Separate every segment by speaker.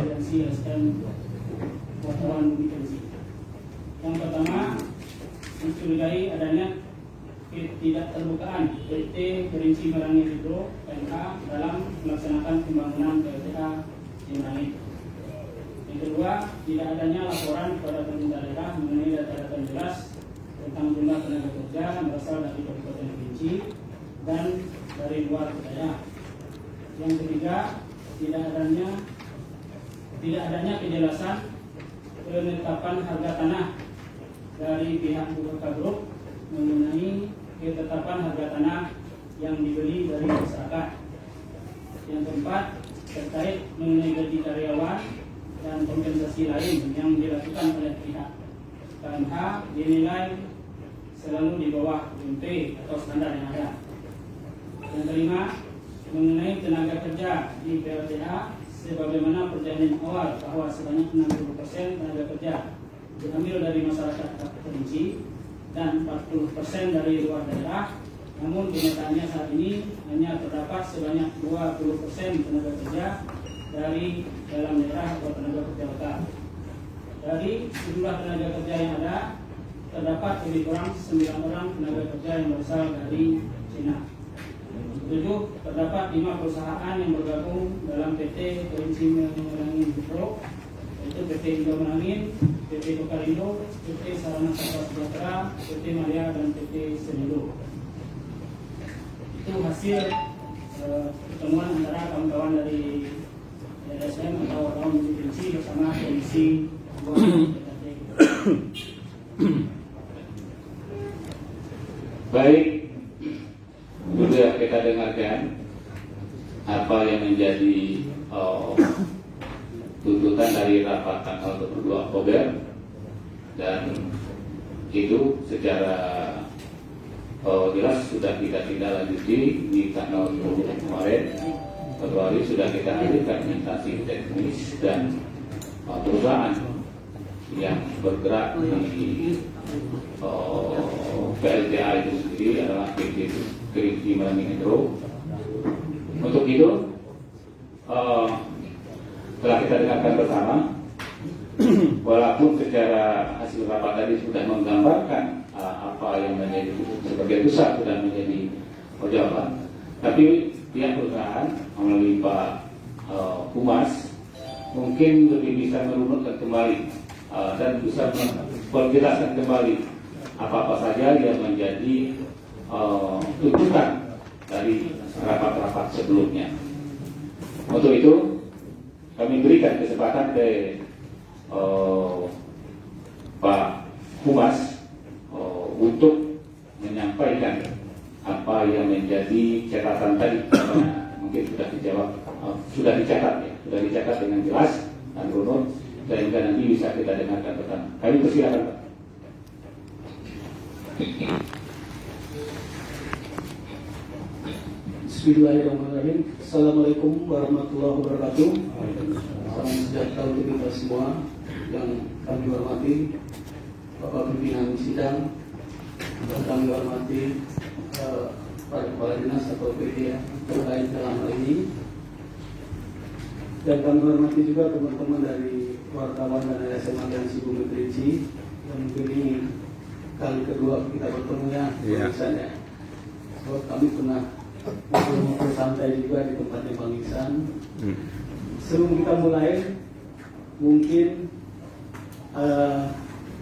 Speaker 1: aliansi LSM wartawan Publikasi. Yang pertama, mencurigai adanya tidak terbukaan PT Kerinci Merangi Hidro PMK dalam melaksanakan pembangunan PLTA Merangi. Yang kedua, tidak adanya laporan kepada pemerintah daerah mengenai data-data jelas tentang jumlah tenaga kerja yang berasal dari Kabupaten Kerinci dan dari luar wilayah. Yang ketiga, tidak adanya kejelasan penetapan harga tanah dari pihak Bukaka Group mengenai ketetapan harga tanah yang dibeli dari masyarakat. Yang keempat, terkait mengenai gaji karyawan dan kompensasi lain yang dilakukan oleh pihak KMH dinilai selalu di bawah UMP atau standar yang ada. Yang kelima, mengenai tenaga kerja di PLTA, sebagaimana perjanjian awal bahwa sebanyak 60% tenaga kerja diambil dari masyarakat Kerinci dan 40% dari luar daerah. Namun kenyataannya saat ini hanya terdapat sebanyak 20% tenaga kerja dari dalam daerah atau tenaga kerja lokal. Dari jumlah tenaga kerja yang ada, terdapat lebih kurang 9 orang tenaga kerja yang berasal dari Cina. 7. Terdapat 5 perusahaan yang bergabung dalam PT Kerinci Merangi Hidro, yaitu PT Indo Merangin, PT Kokarindo, PT Sarana Sapa Sejahtera, PT Maria, dan PT Senindo. Itu hasil pertemuan antara kawan-kawan dari LSM atau kawan dari Kerinci bersama Komisi
Speaker 2: Baik, sudah kita dengarkan apa yang menjadi tuntutan dari rapat tanggal 22 Oktober, dan itu secara jelas sudah kita tindak lanjuti di tanggal 20 kemarin Februari. Sudah kita hadirkan administrasi teknis dan perusahaan yang bergerak di PLTA itu sendiri adalah PT Kerinci Merangi Hidro. Untuk itu telah kita dengarkan bersama, walaupun secara hasil rapat tadi sudah menggambarkan apa yang menjadi sebagai besar sudah menjadi jawaban, tapi pihak perusahaan melalui Pak Humas mungkin lebih bisa merunutkan kembali dan bisa menjelaskan kembali apa-apa saja yang menjadi tuntutan dari rapat-rapat sebelumnya. Untuk itu kami berikan kesempatan ke Pak Humas untuk menyampaikan apa yang menjadi catatan tadi. Mungkin sudah dijawab, sudah dicatat dengan jelas dan runut, sehingga nanti bisa kita dengarkan bersama. Kami persilakan, Pak.
Speaker 3: Bismillahirrahmanirrahim. Assalamualaikum warahmatullahi wabarakatuh. Salam sejahtera untuk kita semua. Yang kami hormati Bapak Pimpinan Sidang, dan kami hormati para kepala dinas atau PD terkait dalam hal ini, dan kami hormati juga teman-teman dari wartawan dan LSM Aliansi Bumi Kerinci yang mungkin ini kali kedua kita bertemu ya. Misalnya, so, kami pernah ngobrol santai juga di tempatnya Bang Iksan. Sebelum kita mulai, mungkin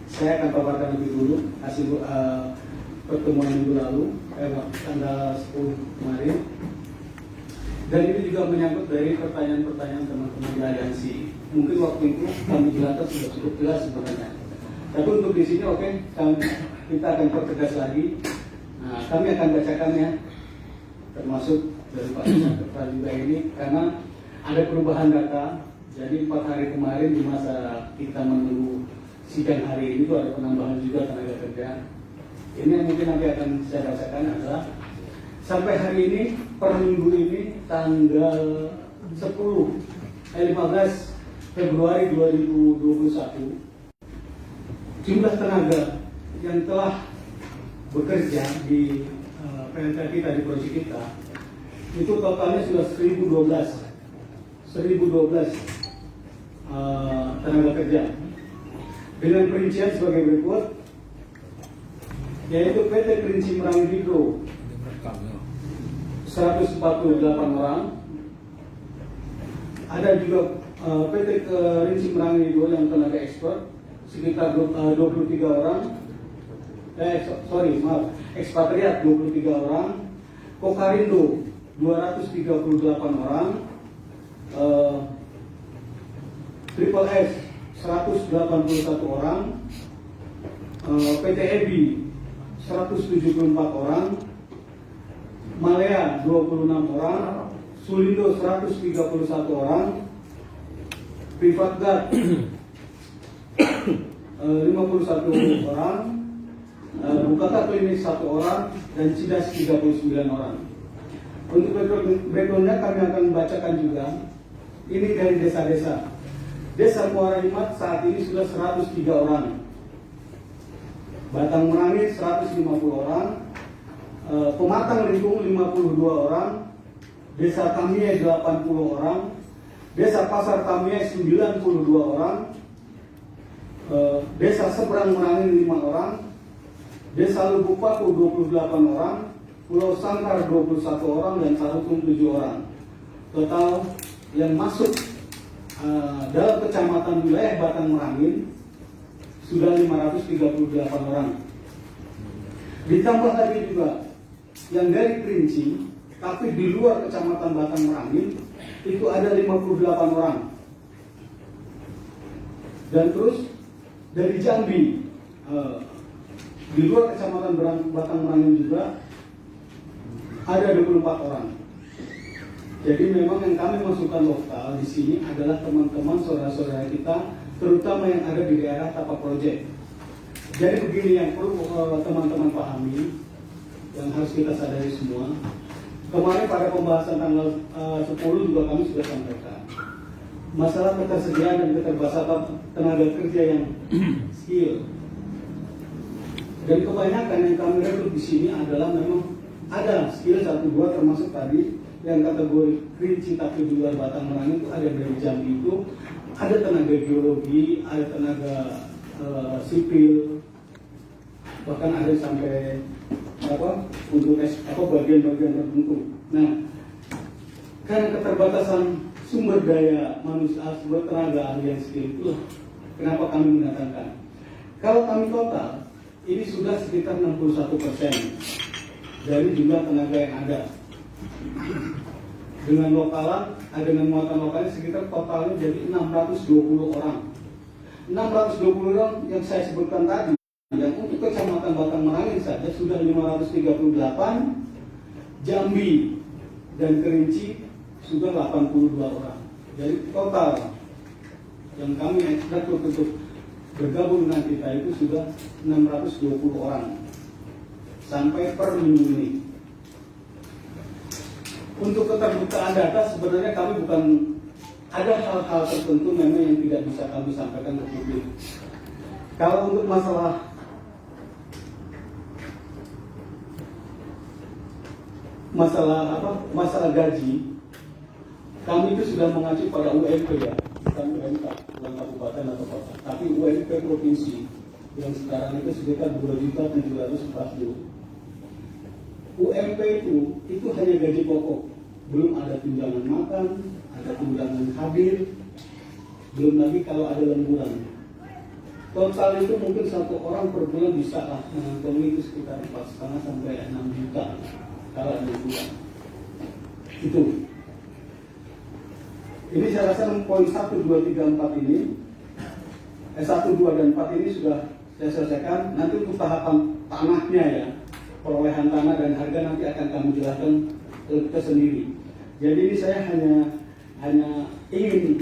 Speaker 3: saya akan paparkan lebih dulu hasil pertemuan minggu lalu, tanggal 10 kemarin. Dan ini juga menyangkut dari pertanyaan-pertanyaan teman-teman di aliansi. Mungkin waktu itu kami jelaskan sudah cukup jelas sebenarnya. Tapi untuk di sini kita akan pertegas lagi. Nah, kami akan bacakannya, termasuk dari Pak Sekretari juga ini, karena ada perubahan data. Jadi 4 hari kemarin di masa kita menunggu sidang hari ini itu ada penambahan juga tenaga kerja. Ini yang mungkin nanti akan saya bacakan adalah sampai hari ini, per minggu ini tanggal 15 Februari 2021, jumlah tenaga yang telah bekerja di PLTA kita, di proyek kita, itu totalnya sudah 1012 tenaga kerja dengan perincian sebagai berikut, yaitu PT Kerinci Merangin Hidro 148 orang, ada juga PT Kerinci Merangin Hidro yang tenaga ekspor sekitar 23 orang, ekspatriat 23 orang, Kokarindo 238 orang, Triple S 181 orang, PT EBI 174 orang, Malaya 26 orang, Sulindo 131 orang, Privatgat 51 orang, Bukata Klinik 1 orang, dan Cidas 39 orang. Untuk backgroundnya kami akan membacakan juga. Ini dari desa-desa. Desa Muara Himat saat ini sudah 103 orang, Batang Merangin 150 orang, Pematang Lingkung 52 orang, Desa Tamie 80 orang, Desa Pasar Tamie 92 orang, Desa Seberang Merangin 5 orang, Desa Lubuk Paku 28 orang, Pulau Sangkar 21 orang, dan Sarutung 7 orang. Total yang masuk dalam kecamatan wilayah Batang Merangin sudah 538 orang. Ditambah lagi juga yang dari Kerinci, tapi di luar kecamatan Batang Merangin itu ada 58 orang. Dan terus dari Jambi, di luar kecamatan Batang Merangin juga ada 24 orang. Jadi memang yang kami masukkan lokal di sini adalah teman-teman saudara-saudara kita, terutama yang ada di daerah Tapak Project. Jadi begini yang perlu teman-teman pahami, yang harus kita sadari semua. Kemarin pada pembahasan tanggal 10 juga kami sudah sampaikan masalah ketersediaan dan keterbatasan tenaga kerja yang skill. Dan kebanyakan yang kami rekrut di sini adalah memang ada skill 1-2, termasuk tadi yang kategori Kerinci tapi di luar Batang Merangin itu ada dari Jambi, itu ada tenaga geologi, ada tenaga sipil, bahkan ada sampai untuk bagian-bagian tertentu. Nah, karena keterbatasan sumber daya manusia, sumber tenaga ahli yang skill itu, kenapa kami mendatangkan. Kalau kami total ini sudah sekitar 61% dari jumlah tenaga yang ada. Dengan lokalan, dengan muatan lokalnya sekitar totalnya jadi 620 orang. 620 orang yang saya sebutkan tadi, yang untuk kecamatan Batang Merangin saja sudah 538, Jambi dan Kerinci sudah 82 orang. Jadi total yang kami rekrut untuk bergabung dengan kita itu sudah 620 orang sampai per minggu ini. Untuk keterbukaan data sebenarnya kami bukan, ada hal-hal tertentu memang yang tidak bisa kami sampaikan ke publik. Kalau untuk masalah gaji, kami itu sudah mengacu pada UMP ya, bukan UMK, bukan kabupaten atau kota, tapi UMP provinsi yang sekarang itu sekitar 2.740. UMP itu hanya gaji pokok, belum ada tunjangan makan, ada tunjangan hadir, belum lagi kalau ada lemburan. Total itu mungkin satu orang per bulan bisa lah mengantongi itu sekitar 4,5 sampai 6 juta kalau ada lemburan. Itu. Ini saya rasa poin 1, 2, 3, 4 ini, 1, 2, dan 4 ini sudah saya selesaikan. Nanti untuk tahapan tanahnya ya, perolehan tanah dan harga nanti akan kami jelaskan tersendiri. Jadi ini saya hanya ingin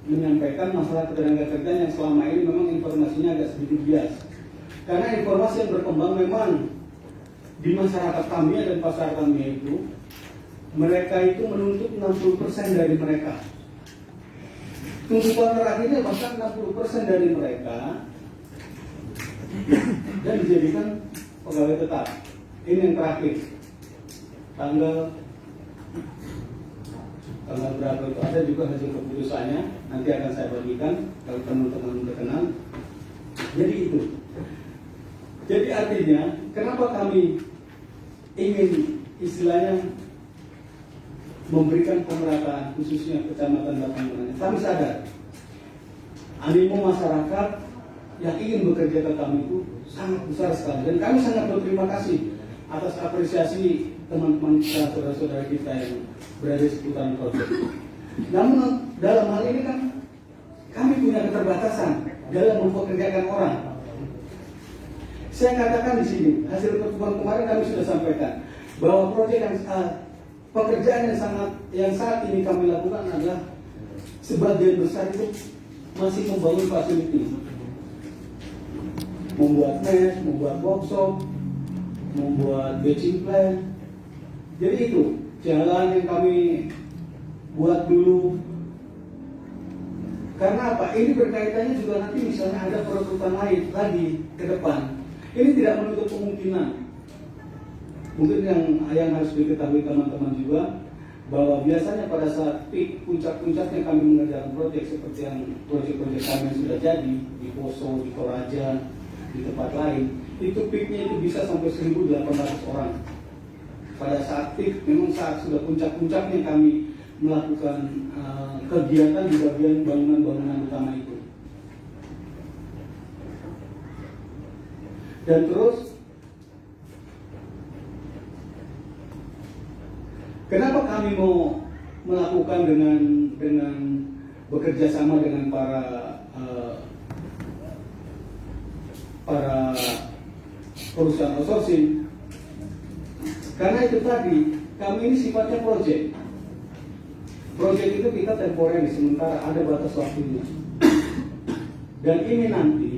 Speaker 3: menyampaikan masalah ketenaga kerjaan yang selama ini memang informasinya agak sedikit bias. Karena informasi yang berkembang memang di masyarakat kami dan pasar kami itu, mereka itu menuntut 60% dari mereka. Tuntutan terakhirnya bahkan 60% dari mereka dan dijadikan pegawai tetap. Ini yang terakhir, tanggal tanggal berapa itu ada juga hasil keputusannya, nanti akan saya bagikan kalau teman-teman berkenan. Jadi itu. Jadi artinya kenapa kami ingin istilahnya memberikan pemerataan khususnya Kecamatan Batang Merangin. Kami sadar animo masyarakat yang ingin bekerja ke kami itu sangat besar sekali, dan kami sangat berterima kasih atas apresiasi teman-teman kita, saudara-saudara kita yang berada di seputaran proyek. Namun dalam hal ini kan kami punya keterbatasan dalam mempekerjakan orang. Saya katakan di sini, hasil pertemuan kemarin kami sudah sampaikan bahwa proyek yang pekerjaan yang saat ini kami lakukan adalah sebagian besar itu masih membangun fasilitas, membuat mes, membuat workshop, membuat batching plan. Jadi itu jalan yang kami buat dulu. Karena apa? Ini berkaitannya juga nanti misalnya ada perekrutan lain lagi ke depan. Ini tidak menutup kemungkinan. Mungkin yang harus diketahui teman-teman juga bahwa biasanya pada saat peak puncak-puncaknya kami mengerjakan proyek seperti yang proyek-proyek kami yang sudah jadi di Poso, di Toraja, di tempat lain, itu peaknya itu bisa sampai 1.800 orang. Pada saat peak, memang saat sudah puncak-puncaknya kami melakukan kegiatan di bagian bangunan-bangunan utama itu. Dan terus, kenapa kami mau melakukan dengan bekerja sama dengan para perusahaan outsourcing? Karena itu tadi, kami ini sifatnya proyek. Proyek itu kita temporer, sementara ada batas waktunya. Dan ini nanti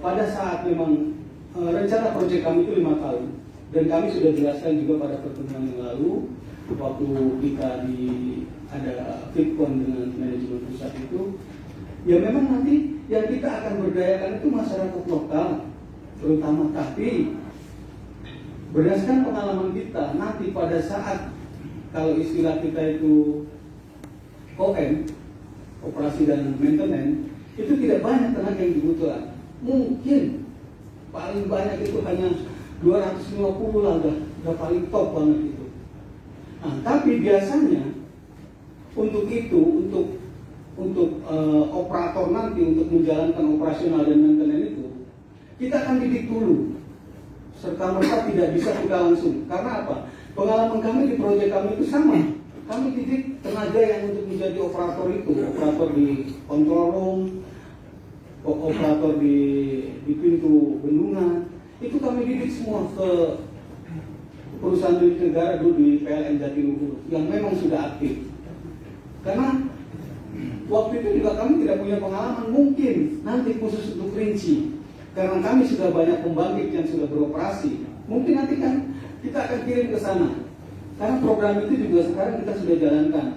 Speaker 3: pada saat memang rencana proyek kami itu 5 tahun, dan kami sudah jelaskan juga pada pertemuan yang lalu waktu kita ada Fitcon dengan manajemen pusat itu, ya memang nanti yang kita akan berdayakan itu masyarakat lokal terutama, tapi berdasarkan pengalaman kita nanti pada saat kalau istilah kita itu OM, operasi dan maintenance, itu tidak banyak tenaga yang dibutuhkan. Mungkin paling banyak itu hanya 250 lah, udah paling top banget itu. Nah, tapi biasanya untuk itu, untuk operator nanti untuk menjalankan operasional dan maintenance itu, kita akan didik dulu. Serta merta tidak bisa kita langsung. Karena apa? Pengalaman kami di proyek kami itu sama. Kami didik tenaga yang untuk menjadi operator itu, operator di control room, operator di pintu bendungan, itu kami didik semua ke perusahaan milik negara dulu di PLN Jatiluhur yang memang sudah aktif. Karena waktu itu juga kami tidak punya pengalaman, mungkin nanti khusus untuk Rinci, karena kami sudah banyak pembangkit yang sudah beroperasi, mungkin nanti kan kita akan kirim ke sana. Karena program itu juga sekarang kita sudah jalankan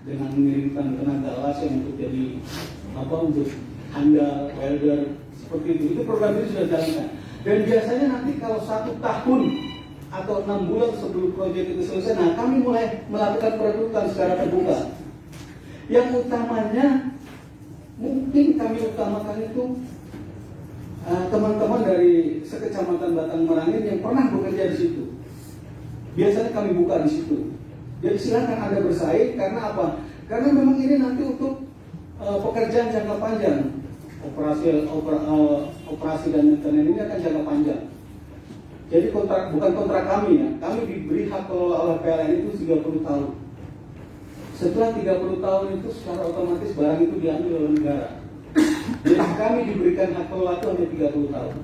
Speaker 3: dengan mengirimkan tenaga las yang untuk jadi untuk handal, welder, seperti itu. Itu program itu sudah jalankan. Dan biasanya nanti kalau 1 tahun atau 6 bulan sebelum proyek itu selesai, nah kami mulai melakukan perekrutan secara terbuka. Yang utamanya mungkin kami utamakan itu teman-teman dari sekecamatan Batang Merangin yang pernah bekerja di situ. Biasanya kami buka di situ. Jadi silakan Anda bersaing, karena apa? Karena memang ini nanti untuk pekerjaan jangka panjang. Operasi dan maintenance ini akan jangka panjang. Jadi bukan kontrak kami ya. Kami diberi hak kelola oleh PLN itu 30 tahun. Setelah 30 tahun itu secara otomatis barang itu diambil oleh negara. Jadi kami diberikan hak kelola itu hanya 30 tahun.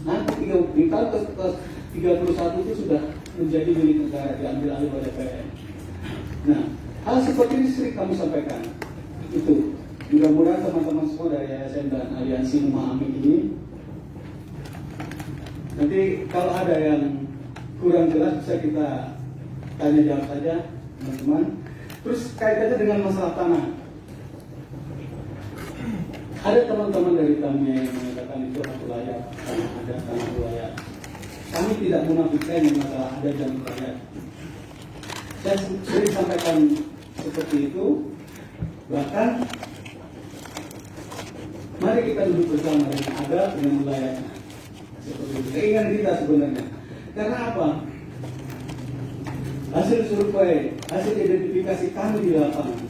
Speaker 3: Nanti di tahun ke-31 itu sudah menjadi milik negara, diambil alih oleh PLN. Nah, hal seperti ini sering kami sampaikan. Itu mudah-mudahan teman-teman semua dari ASN dan Aliansi memahami ini. Nanti kalau ada yang kurang jelas bisa kita tanya jawab saja, teman-teman. Terus kaitannya dengan masalah tanah. Ada teman-teman dari kami yang mengatakan itu hak layak, tanah ada, tanah layak. Kami tidak menafikan masalah ada dan layak. Saya sering sampaikan seperti itu. Bahkan mari kita duduk bersama dengan adat dengan melayani. Seperti itu. Keinginan kita sebenarnya. Karena apa? Hasil survei, hasil identifikasi kami di lapangan,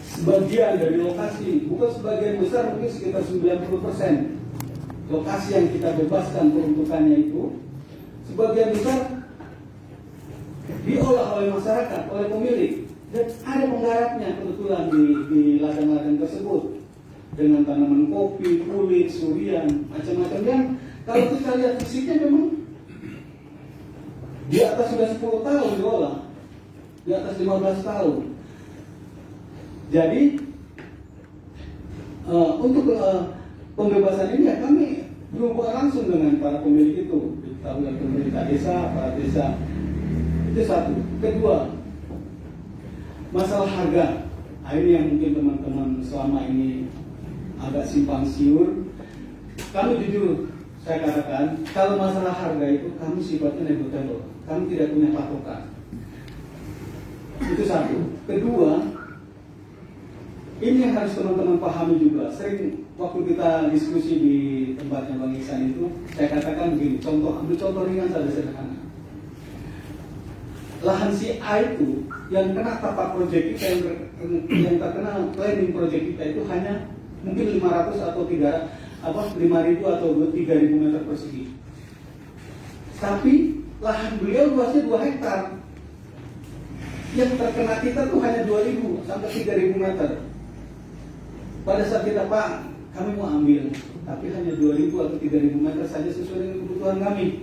Speaker 3: sebagian dari lokasi, bukan sebagian besar, mungkin sekitar 90% lokasi yang kita bebaskan peruntukannya itu, sebagian besar diolah oleh masyarakat, oleh pemilik, dan ada penggarapnya kebetulan di ladang-ladang tersebut dengan tanaman kopi, kulit, durian, macam-macam yang kalau kita lihat fisiknya memang di atas sudah 10 tahun diolah, di atas 15 tahun. Jadi untuk pembebasan ini ya kami berhubungan langsung dengan para pemilik itu, diketahui oleh pemerintah desa, para desa. Itu satu. Kedua, masalah harga. Ini yang mungkin teman-teman selama ini agak simpang siur. Kami jujur, saya katakan, kalau masalah harga itu kami sifatnya negotiable. Kami tidak punya patokan. Itu satu. Kedua, ini yang harus teman-teman pahami juga. Sering waktu kita diskusi di tempatnya Bang Iksan itu, saya katakan begini, ambil contoh ringan saja sederhana. Lahan si A itu yang kena tapak proyek kita, yang terkena planning proyek kita itu hanya mungkin 500 atau 5.000 atau 3.000 meter persegi. Tapi lahan beliau luasnya 2 hektar. Yang terkena kita tuh hanya 2.000 sampai 3.000 meter. Pada saat kita, Pak, kami mau ambil, tapi hanya 2.000 atau 3.000 meter saja sesuai dengan kebutuhan kami.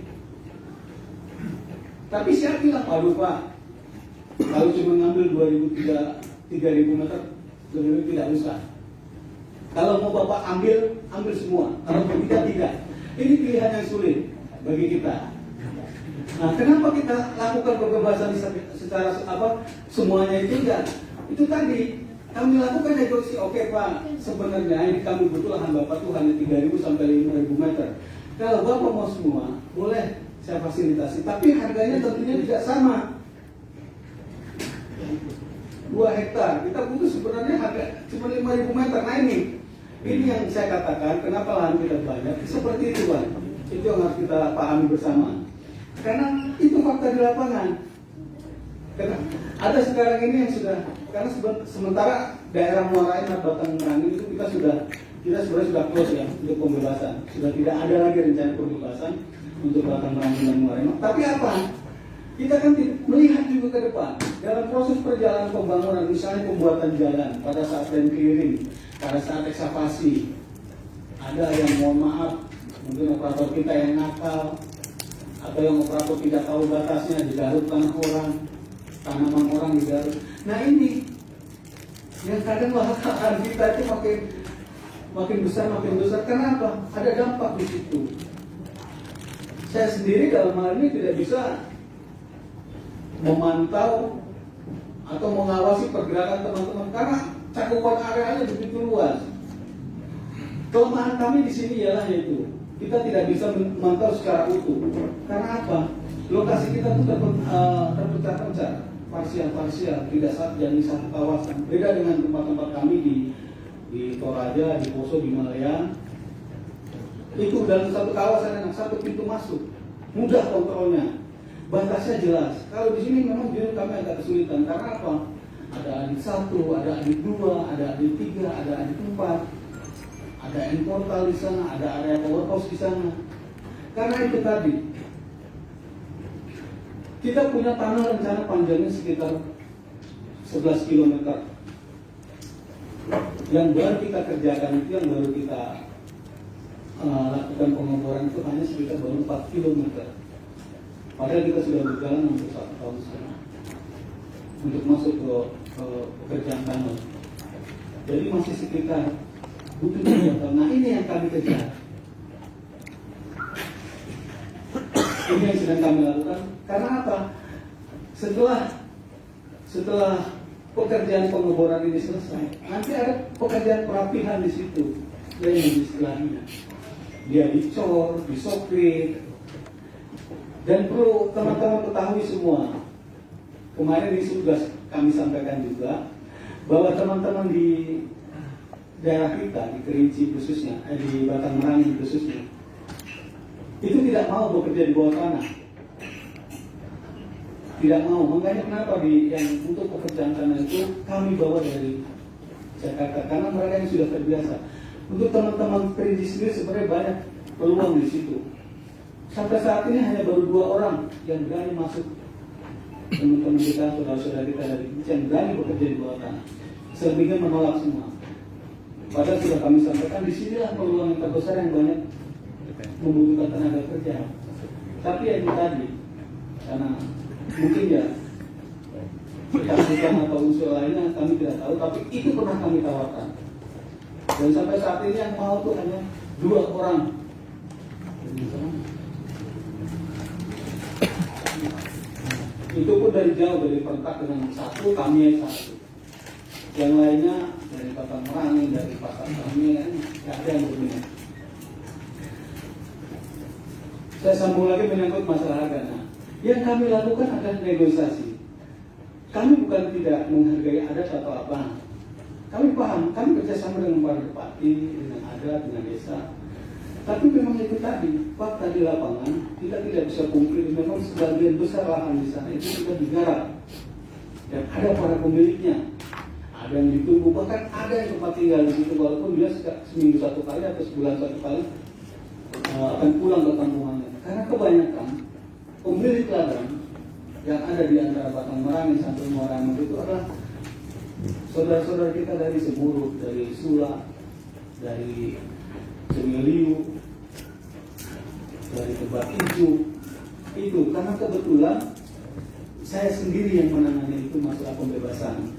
Speaker 3: Tapi saya bilang, waduh Pak, kalau cuma ngambil 3.000 meter, lebih tidak usah. Kalau mau Bapak ambil semua. Kalau tidak. Ini pilihan yang sulit bagi kita. Nah, kenapa kita lakukan pembebasan secara semuanya itu enggak? Itu tadi kami lakukan negosiasi. Oke Pak, sebenarnya ini kami butuh lahan Bapak tuh hanya 3.000 sampai 5.000 meter. Kalau Bapak mau semua, boleh saya fasilitasi. Tapi harganya tentunya tidak sama. 2 hektar, kita butuh sebenarnya harga cuma 5.000 meter. Nah ini yang saya katakan, kenapa lahan kita banyak, seperti itu Pak. Itu yang harus kita pahami bersama. Karena itu fakta di lapangan. Karena ada sekarang ini yang sudah, karena sementara daerah Muara Enim, Batang Merangin itu kita sebenarnya sudah close ya untuk pembebasan. Sudah tidak ada lagi rencana pembebasan untuk Batang Merangin dan Muara Enim. Tapi apa? Kita kan melihat juga ke depan dalam proses perjalanan pembangunan, misalnya pembuatan jalan pada saat land clearing, pada saat eksavasi, ada yang mohon maaf, mungkin operator kita yang nakal, atau yang operator tidak tahu batasnya, digaruk tanah orang, tanaman orang digaruk. Nah ini yang kadang lahan kita itu makin besar. Kenapa? Ada dampak di situ. Saya sendiri dalam hal ini tidak bisa memantau atau mengawasi pergerakan teman-teman karena cakupan areanya begitu luas. Kelemahan kami di sini ialah yaitu kita tidak bisa memantau secara utuh. Karena apa? Lokasi kita itu terpecah-pecah, parsial, tidak jadi satu kawasan. Beda dengan tempat-tempat kami di Toraja, di Poso, di Malaya. Itu dalam satu kawasan yang satu pintu masuk, mudah kontrolnya. Batasnya jelas. Kalau di sini memang jujur kami agak kesulitan. Karena apa? Ada adik 1, ada adik 2, ada adik 3, ada adik 4, ada end portal di sana, ada area powerhouse di sana. Karena itu tadi, kita punya tanah rencana panjangnya sekitar 11 km. Yang baru kita kerjakan itu, yang baru kita lakukan pengeboran itu hanya sekitar baru 4 km. Padahal kita sudah berjalan hampir 1 tahun sekarang untuk masuk ke pekerjaan tanah. Jadi masih sekitar butuh 3 tahun. Nah ini yang kami kejar. Ini yang sedang kami lakukan. Karena apa? Setelah pekerjaan pengeboran ini selesai, nanti ada pekerjaan perapihan di situ. Yang istilahnya dia dicor, disokrit. Dan perlu teman-teman ketahui semua, kemarin ini sudah kami sampaikan juga bahwa teman-teman di daerah kita, di Kerinci khususnya, di Batang Merangin khususnya, itu tidak mau bekerja di bawah tanah. Tidak mau, makanya kenapa yang untuk pekerjaan tanah itu kami bawa dari Jakarta, karena mereka yang sudah terbiasa. Untuk teman-teman Kerinci sendiri sebenarnya banyak peluang di situ. Sampai saat ini hanya baru 2 orang yang berani masuk. Teman-teman kita, saudara-saudara kita dari Kerinci yang berani bekerja di bawah tanah. Selebihnya menolak semua. Padahal sudah kami sampaikan, disinilah peluang yang terbesar yang banyak membutuhkan tenaga kerja. Tapi ya itu tadi, karena mungkin ya kesibukan atau unsur lainnya kami tidak tahu, tapi itu pernah kami tawarkan. Dan sampai saat ini yang mau itu hanya 2 orang. Itu pun dari jauh, dari Pertak dengan 1, kami yang 1. Yang lainnya dari Batang Merangin, dari Pasar kami, nggak ada yang berbeda. Saya sambung lagi menyangkut masalah harga. Nah, yang kami lakukan adalah negosiasi. Kami bukan tidak menghargai adat atau apa. Kami paham, kami kerjasama dengan para bupati, dengan adat, dengan desa. Tapi memang itu tadi, fakta di lapangan, kita tidak bisa pungkiri. Memang sebagian besar lahan di sana itu sudah digarap. Dan ada para pemiliknya. Ada yang ditunggu, bahkan ada yang tempat tinggal di situ, walaupun dia seminggu 1 kali atau sebulan 1 kali akan pulang ke kampungannya. Karena kebanyakan pemilik ladang yang ada di antara Batang Merangin sampai Muara itu adalah saudara-saudara kita dari Seburuk, dari Sula, dari Semiliu, dari Tebak Ijo. Itu karena kebetulan saya sendiri yang menangani itu masalah pembebasan.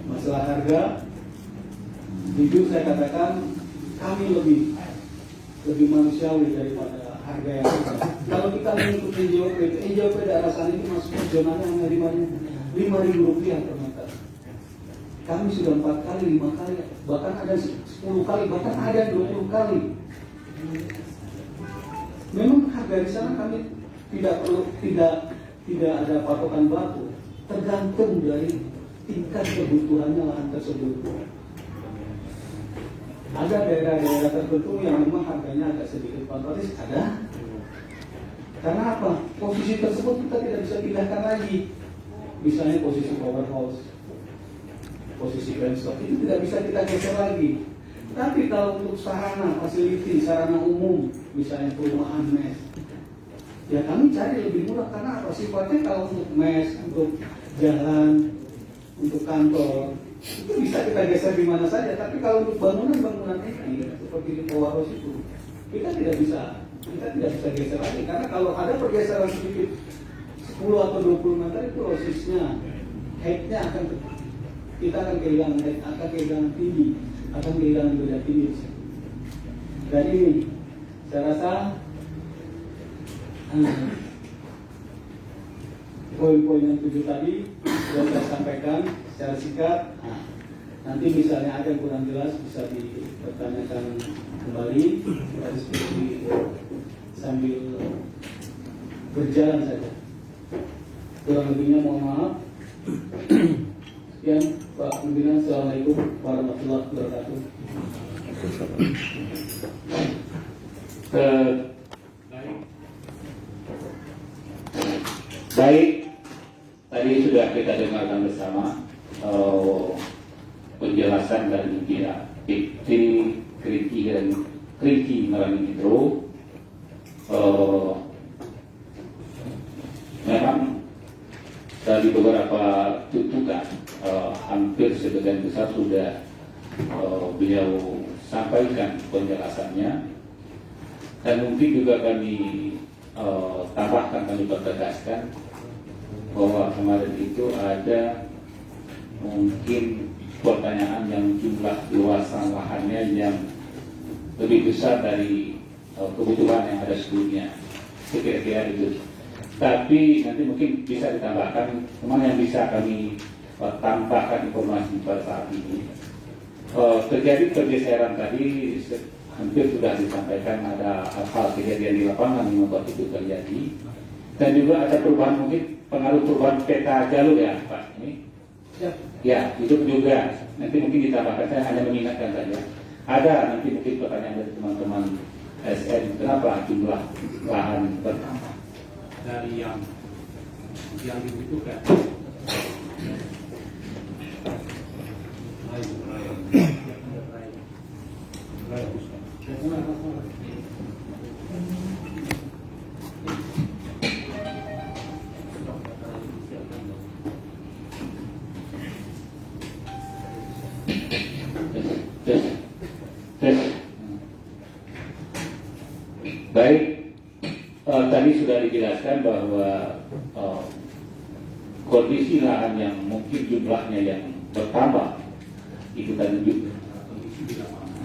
Speaker 3: Masalah harga, jujur saya katakan kami lebih manusiawi daripada harga yang ada. Kalau kita mengikuti NJOP daerah sana itu masuknya zonanya hanya Rp5.000 per meter. Kami sudah 4 kali, 5 kali, bahkan ada 10 kali, bahkan ada 20 kali. Memang harga di sana kami tidak ada patokan baku, tergantung dari tingkat kebutuhannya lahan tersebut. Ada daerah-daerah tertentu yang memang harganya agak sedikit fantastis, ada. Karena apa? Posisi tersebut kita tidak bisa pindahkan lagi. Misalnya posisi powerhouse, posisi benchmark, itu tidak bisa kita geser lagi. Tapi kalau untuk sarana, fasiliti, sarana umum, misalnya perumahan mes, ya kami cari lebih murah. Karena apa? Sifatnya kalau untuk mes, untuk jalan, untuk kantor, itu bisa kita geser di mana saja. Tapi kalau untuk bangunan ini seperti di powerhouse itu, kita tidak bisa geser lagi. Karena kalau ada pergeseran sedikit 10 atau 20 meter itu losisnya, headnya kita akan kehilangan head, akan kehilangan tinggi, akan kehilangan beda tinggi. Dan ini saya rasa poin-poin yang 7 tadi sudah saya sampaikan secara singkat. Nanti misalnya ada yang kurang jelas bisa dipertanyakan kembali, kita diskusi sambil berjalan saja. Kurang lebihnya mohon maaf. Sekian Pak Pimpinan. Assalamualaikum warahmatullahi wabarakatuh.
Speaker 2: Baik, tadi sudah kita dengarkan bersama penjelasan dari pihak Kerinci Merangin Hidro. Memang dari beberapa tuntutan hampir sebagian besar sudah beliau sampaikan penjelasannya, dan mungkin juga kami tambahkan, kami pertegaskan bahwa kemarin itu ada mungkin pertanyaan yang jumlah luasan lahannya yang lebih besar dari kebutuhan yang ada sebelumnya, kira-kira itu. Tapi nanti mungkin bisa ditambahkan, kemana yang bisa kami tambahkan informasi pada saat ini. Terjadi pergeseran tadi hampir sudah disampaikan, ada hal-hal kejadian di lapangan yang membuat itu terjadi. Dan juga ada perubahan, mungkin pengaruh perubahan peta jalur ya Pak ini. Ya, itu juga nanti mungkin ditambahkan, saya hanya mengingatkan saja. Ada nanti mungkin pertanyaan dari teman-teman SN, kenapa jumlah lahan bertambah dari yang dibutuhkan? Baik, tadi sudah dijelaskan bahwa kondisi lahan yang mungkin jumlahnya yang bertambah itu tadi juga kondisi di lapangan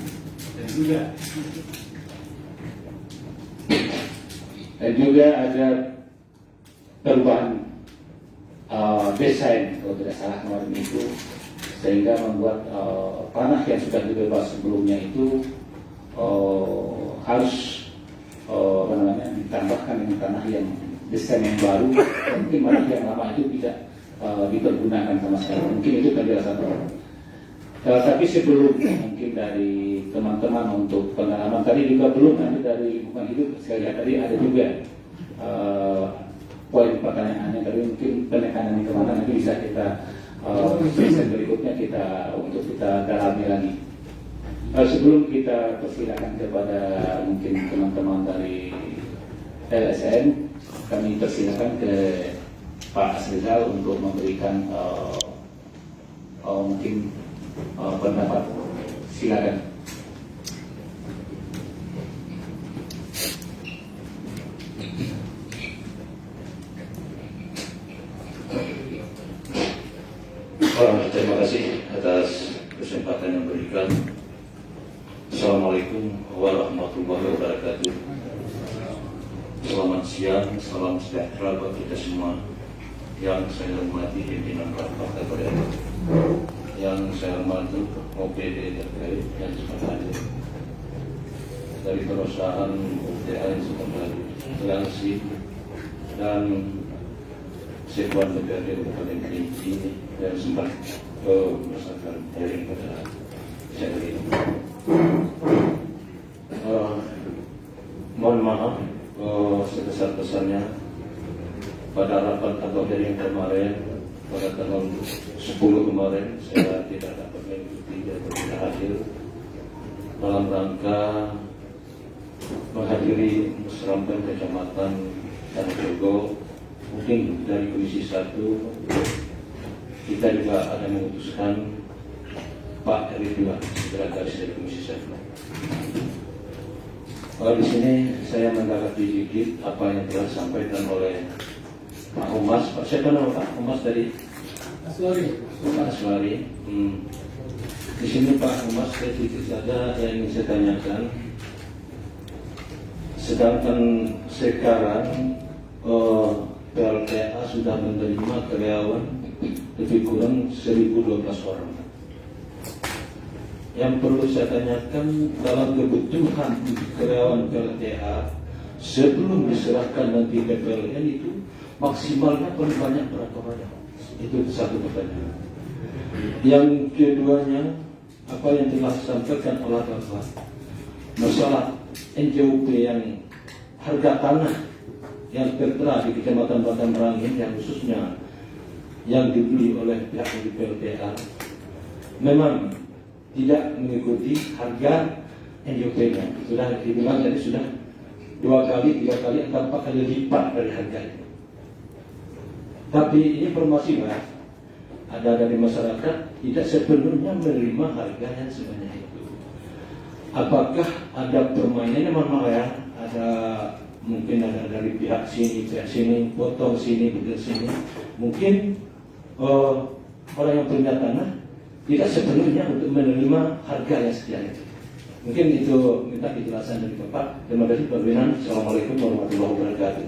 Speaker 2: dan juga ada perubahan desain kalau tidak salah kemarin itu, sehingga membuat tanah yang sudah dibebas sebelumnya itu harus ditambahkan dengan tanah yang desain yang baru. Mungkin tanah yang lama itu tidak dipergunakan sama sekali. Mungkin itu penjelasan. Tapi sebelum mungkin dari teman-teman untuk pengalaman tadi juga belum, nanti dari bukan hidup sekali tadi ada juga poin pertanyaannya tadi, mungkin penekanannya kemana nanti bisa kita sesi berikutnya untuk kita dalami lagi. Sebelum kita persilakan kepada mungkin teman-teman dari LSM, kami persilakan ke Pak Asrizal untuk memberikan mungkin pendapat. Silakan.
Speaker 4: Terima kasih atas kesempatan yang diberikan. Assalamualaikum warahmatullahi wabarakatuh. Selamat siang, salam sejahtera buat kita semua. Yang saya hormati pimpinan Partai Politik, yang saya hormati OPD terkait yang sudah hadir dari perusahaan UTA yang sudah hadir, Langsir dan Sekuan DPRD Kabupaten Kerinci yang sempat berdasarkan hearing pada saya ini. Mohon maaf sebesar-besarnya pada rapat atau hearing kemarin pada tanggal 10 kemarin saya tidak dapat mengikuti atau tidak hadir dalam rangka menghadiri musramban Kecamatan Tanah Jogo. Mungkin dari Komisi 1 kita juga ada memutuskan Pak Eri juga segera garis dari Komisi 1. Kalau di sini saya mendapati sedikit apa yang telah disampaikan oleh Pak Humas. Pak, siapa nama Pak Humas dari Pak Aswari. Di sini Pak Humas, saya sedikit saja yang ingin saya tanyakan. Sedangkan sekarang PLTA sudah menerima karyawan lebih kurang 1.012 orang. Yang perlu saya tanyakan, dalam kebutuhan karyawan PLTA sebelum diserahkan nanti ke PLN itu maksimalnya paling banyak berapa banyak? Itu satu pertanyaan. Yang keduanya, apa yang telah disampaikan oleh Bapak masalah NJOP yang harga tanah yang tertera di Kecamatan Batang Merangin yang khususnya yang dibeli oleh pihak dari PLTA memang tidak mengikuti harga NJOP-nya. Sudah dibilang tadi sudah 2 kali, 3 kali, atau 4 kali lipat dari harga itu. Tapi informasi Pak, ada dari masyarakat tidak sepenuhnya menerima harga yang sebanyak itu. Apakah ada permainan? Memang ya, ada mungkin ada dari pihak sini, potong sini, betul sini. Mungkin orang yang punya tanah tidak sepenuhnya untuk menerima harga yang sekian itu. Mungkin itu minta kejelasan dari Bapak. Terima kasih Pak Binan. Assalamualaikum warahmatullahi wabarakatuh.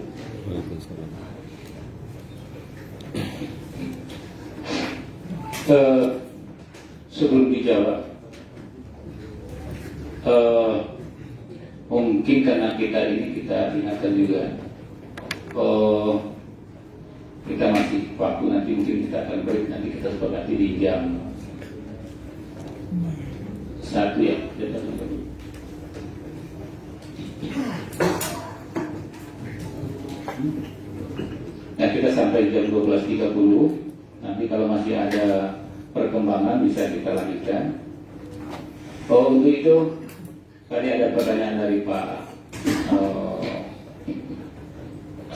Speaker 2: Sebelum dijawab, mungkin karena kita ingatkan juga kita masih waktu, nanti mungkin kita akan break, nanti kita sepakati di jam 1 ya. Nah, kita sampai jam 12.30. Nanti kalau masih ada perkembangan bisa kita lanjutkan. Untuk itu tadi ada pertanyaan dari Pak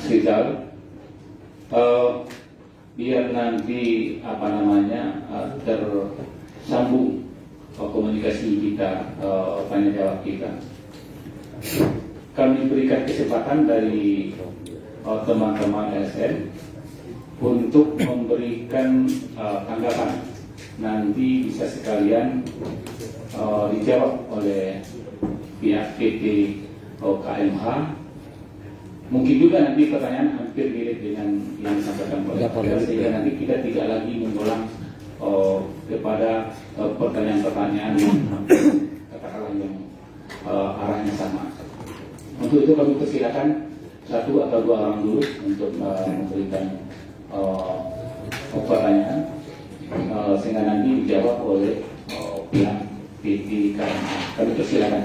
Speaker 2: Rizal. Biar nanti tersambung komunikasi kita, tanya jawab kita. Kami berikan kesempatan dari teman-teman LSM untuk memberikan tanggapan. Nanti bisa sekalian dijawab oleh pihak PT KMH. Mungkin juga nanti pertanyaan hampir mirip dengan yang disampaikan oleh Pak, sehingga nanti kita tidak lagi mengulang kepada pertanyaan-pertanyaan yang katakanlah yang arahnya sama. Untuk itu kami persilakan 1 atau 2 orang dulu untuk memberikan pertanyaan, sehingga nanti dijawab oleh pihak PT KMH. Kami persilakan.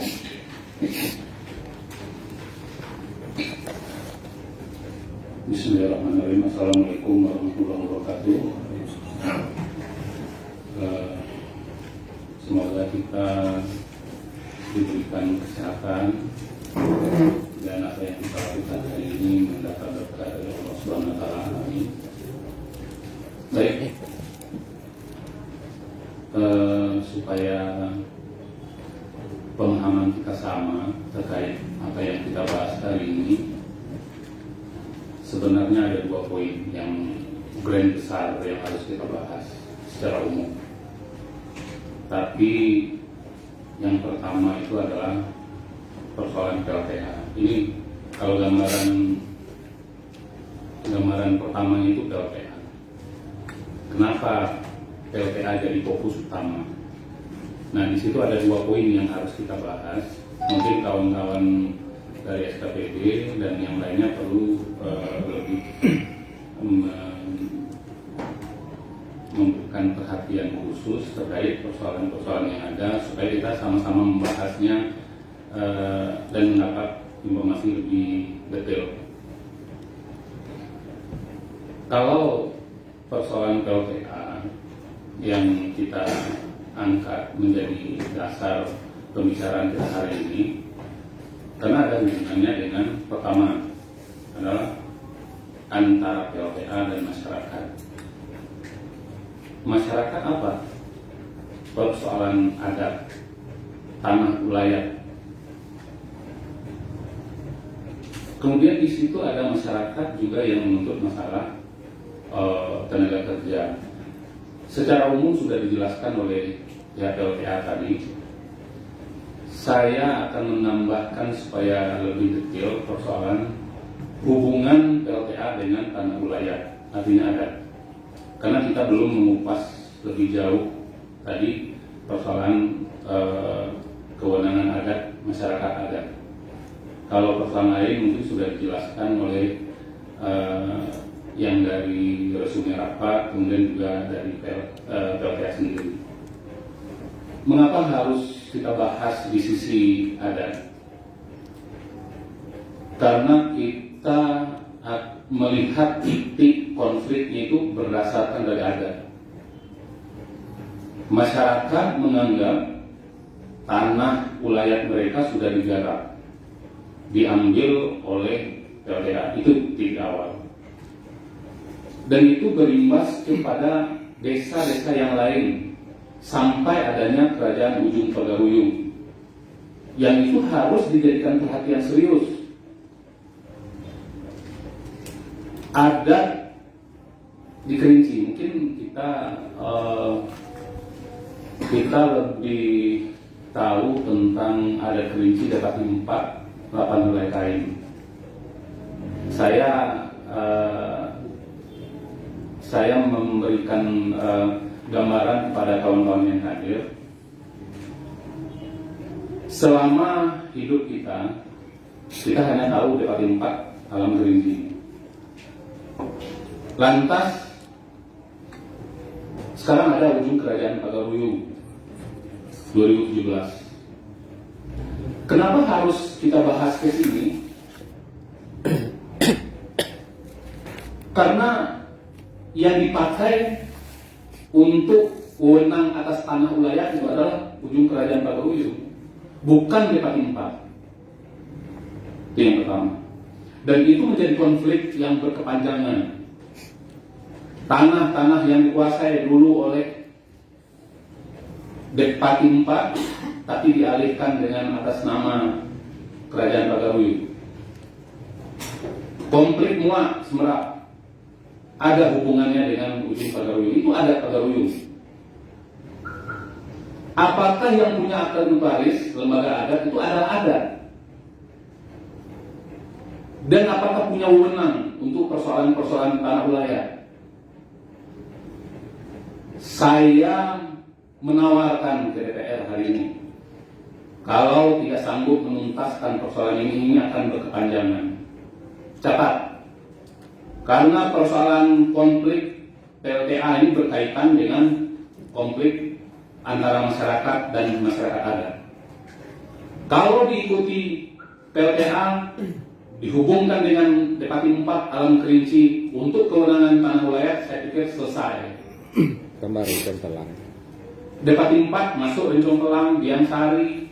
Speaker 5: Bismillahirrahmanirrahim. Assalamualaikum warahmatullahi wabarakatuh. Semoga kita diberikan kesehatan dan apa yang kita lakukan hari ini mendapat berkah dari Allah Subhanahu wa taala. Amin. Baik. Supaya pemahaman kita sama terkait apa yang kita bahas hari ini, sebenarnya ada 2 poin yang grand besar yang harus kita bahas secara umum. Tapi yang pertama itu adalah persoalan PLTA. Ini kalau gambaran pertamanya itu PLTA. Kenapa PLTA jadi fokus utama? Nah, di situ ada 2 poin yang harus kita bahas. Mungkin kawan-kawan dari SKPD dan yang lainnya perlu lebih memberikan perhatian khusus terkait persoalan-persoalan yang ada, supaya kita sama-sama membahasnya dan mendapat informasi lebih detail. Kalau persoalan PLTA yang kita angkat menjadi dasar pembicaraan kita hari ini, karena ada hubungannya dengan pertama adalah antara PLTA dan masyarakat. Masyarakat apa? Persoalan adat, tanah ulayat. Kemudian di situ ada masyarakat juga yang menuntut masalah tenaga kerja. Secara umum sudah dijelaskan oleh pihak PLTA tadi. Saya akan menambahkan supaya lebih detail persoalan hubungan PLTA dengan tanah ulayat, artinya adat. Karena kita belum mengupas lebih jauh tadi persoalan kewenangan adat, masyarakat adat. Kalau persoalan lain mungkin sudah dijelaskan oleh yang dari resume rapat, kemudian juga dari PLTA sendiri. Mengapa harus kita bahas di sisi adat? Karena kita melihat titik konfliknya itu berdasarkan dari adat. Masyarakat menganggap tanah ulayat mereka sudah digarap, diambil oleh PLTA. Itu titik awal. Dan itu berimbas kepada desa-desa yang lain sampai adanya kerajaan Ujung Pagahuyung, yang itu harus dijadikan perhatian serius. Adat di Kerinci, mungkin kita lebih tahu tentang adat Kerinci dapat 8 helai kain. Saya memberikan gambaran kepada kawan-kawan yang hadir. Selama hidup kita hanya tahu dapat 4 alam Kerinci. Lantas sekarang ada ujung kerajaan Pagaruyung 2017. Kenapa harus kita bahas ke sini? Karena yang dipakai untuk wewenang atas tanah wilayah itu adalah ujung kerajaan Pagaruyung, bukan Depati 4. Itu yang pertama. Dan itu menjadi konflik yang berkepanjangan. Tanah-tanah yang dikuasai dulu oleh Depati 4 tapi dialihkan dengan atas nama Kerajaan Pagaruyung. Konflik Muak Semerak ada hubungannya dengan ujung Pagaruyung. Itu ada Pagaruyung. Apakah yang punya akta notaris lembaga adat itu ada adat? Dan apakah punya wewenang untuk persoalan-persoalan tanah wilayah? Saya menawarkan ke DPR hari ini, kalau tidak sanggup menuntaskan persoalan ini akan berkepanjangan. Catat, karena persoalan konflik PLTA ini berkaitan dengan konflik antara masyarakat dan masyarakat adat. Kalau diikuti PLTA, dihubungkan dengan Depati 4 Alam Kerinci untuk kewenangan tanah wilayah, saya pikir selesai.
Speaker 6: Tambah Rencong Telang,
Speaker 5: Depati 4 masuk Rencong Telang, Biangsari,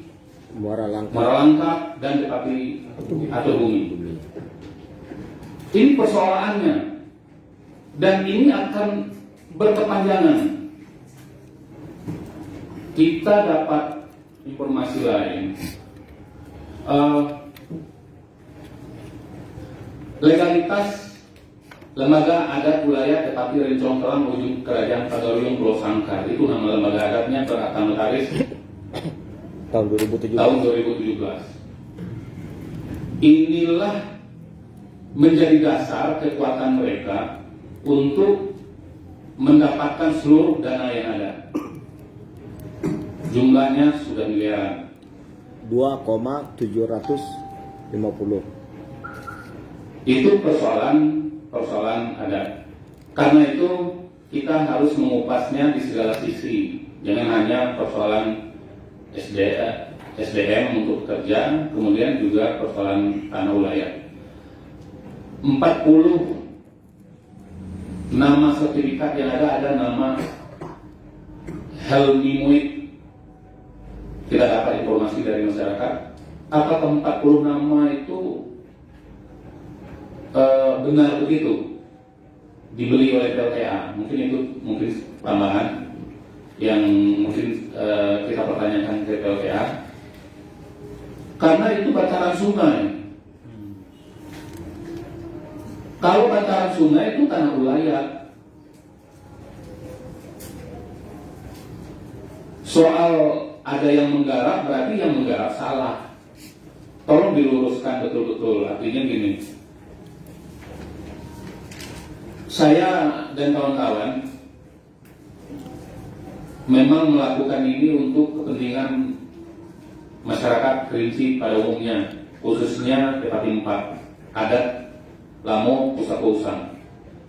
Speaker 6: Muara Langkat,
Speaker 5: dan Depati Atur Bumi. Ini persoalannya, dan ini akan berkepanjangan. Kita dapat informasi lain. Legalitas lembaga adat wilayah Depati Rencong Telang ujung kerajaan Pagaruyung Pulau Sangkar, itu nama lembaga adatnya berakta notaris
Speaker 6: tahun 2017.
Speaker 5: tahun 2017. Inilah menjadi dasar kekuatan mereka untuk mendapatkan seluruh dana yang ada. Jumlahnya sudah miliaran.
Speaker 6: 2,750.
Speaker 5: Itu persoalan adat. Karena itu kita harus mengupasnya di segala sisi. Jangan hanya persoalan SDM untuk bekerja, kemudian juga persoalan tanah wilayah. 40 nama sertifikat yang ada nama Helmi Muid. Kita dapat informasi dari masyarakat. Apakah 40 nama itu benar begitu dibeli oleh PLTA? Mungkin tambahan yang mungkin kita pertanyakan ke PLTA, karena itu bantaran sungai. Kalau bantaran sungai itu tanah wilayah. Soal ada yang menggarap, berarti yang menggarap salah. Tolong diluruskan betul-betul. Artinya gini, saya dan kawan-kawan memang melakukan ini untuk kepentingan masyarakat Kerinci pada umumnya, khususnya Depati 4 adat Lamo Pusaka Usang.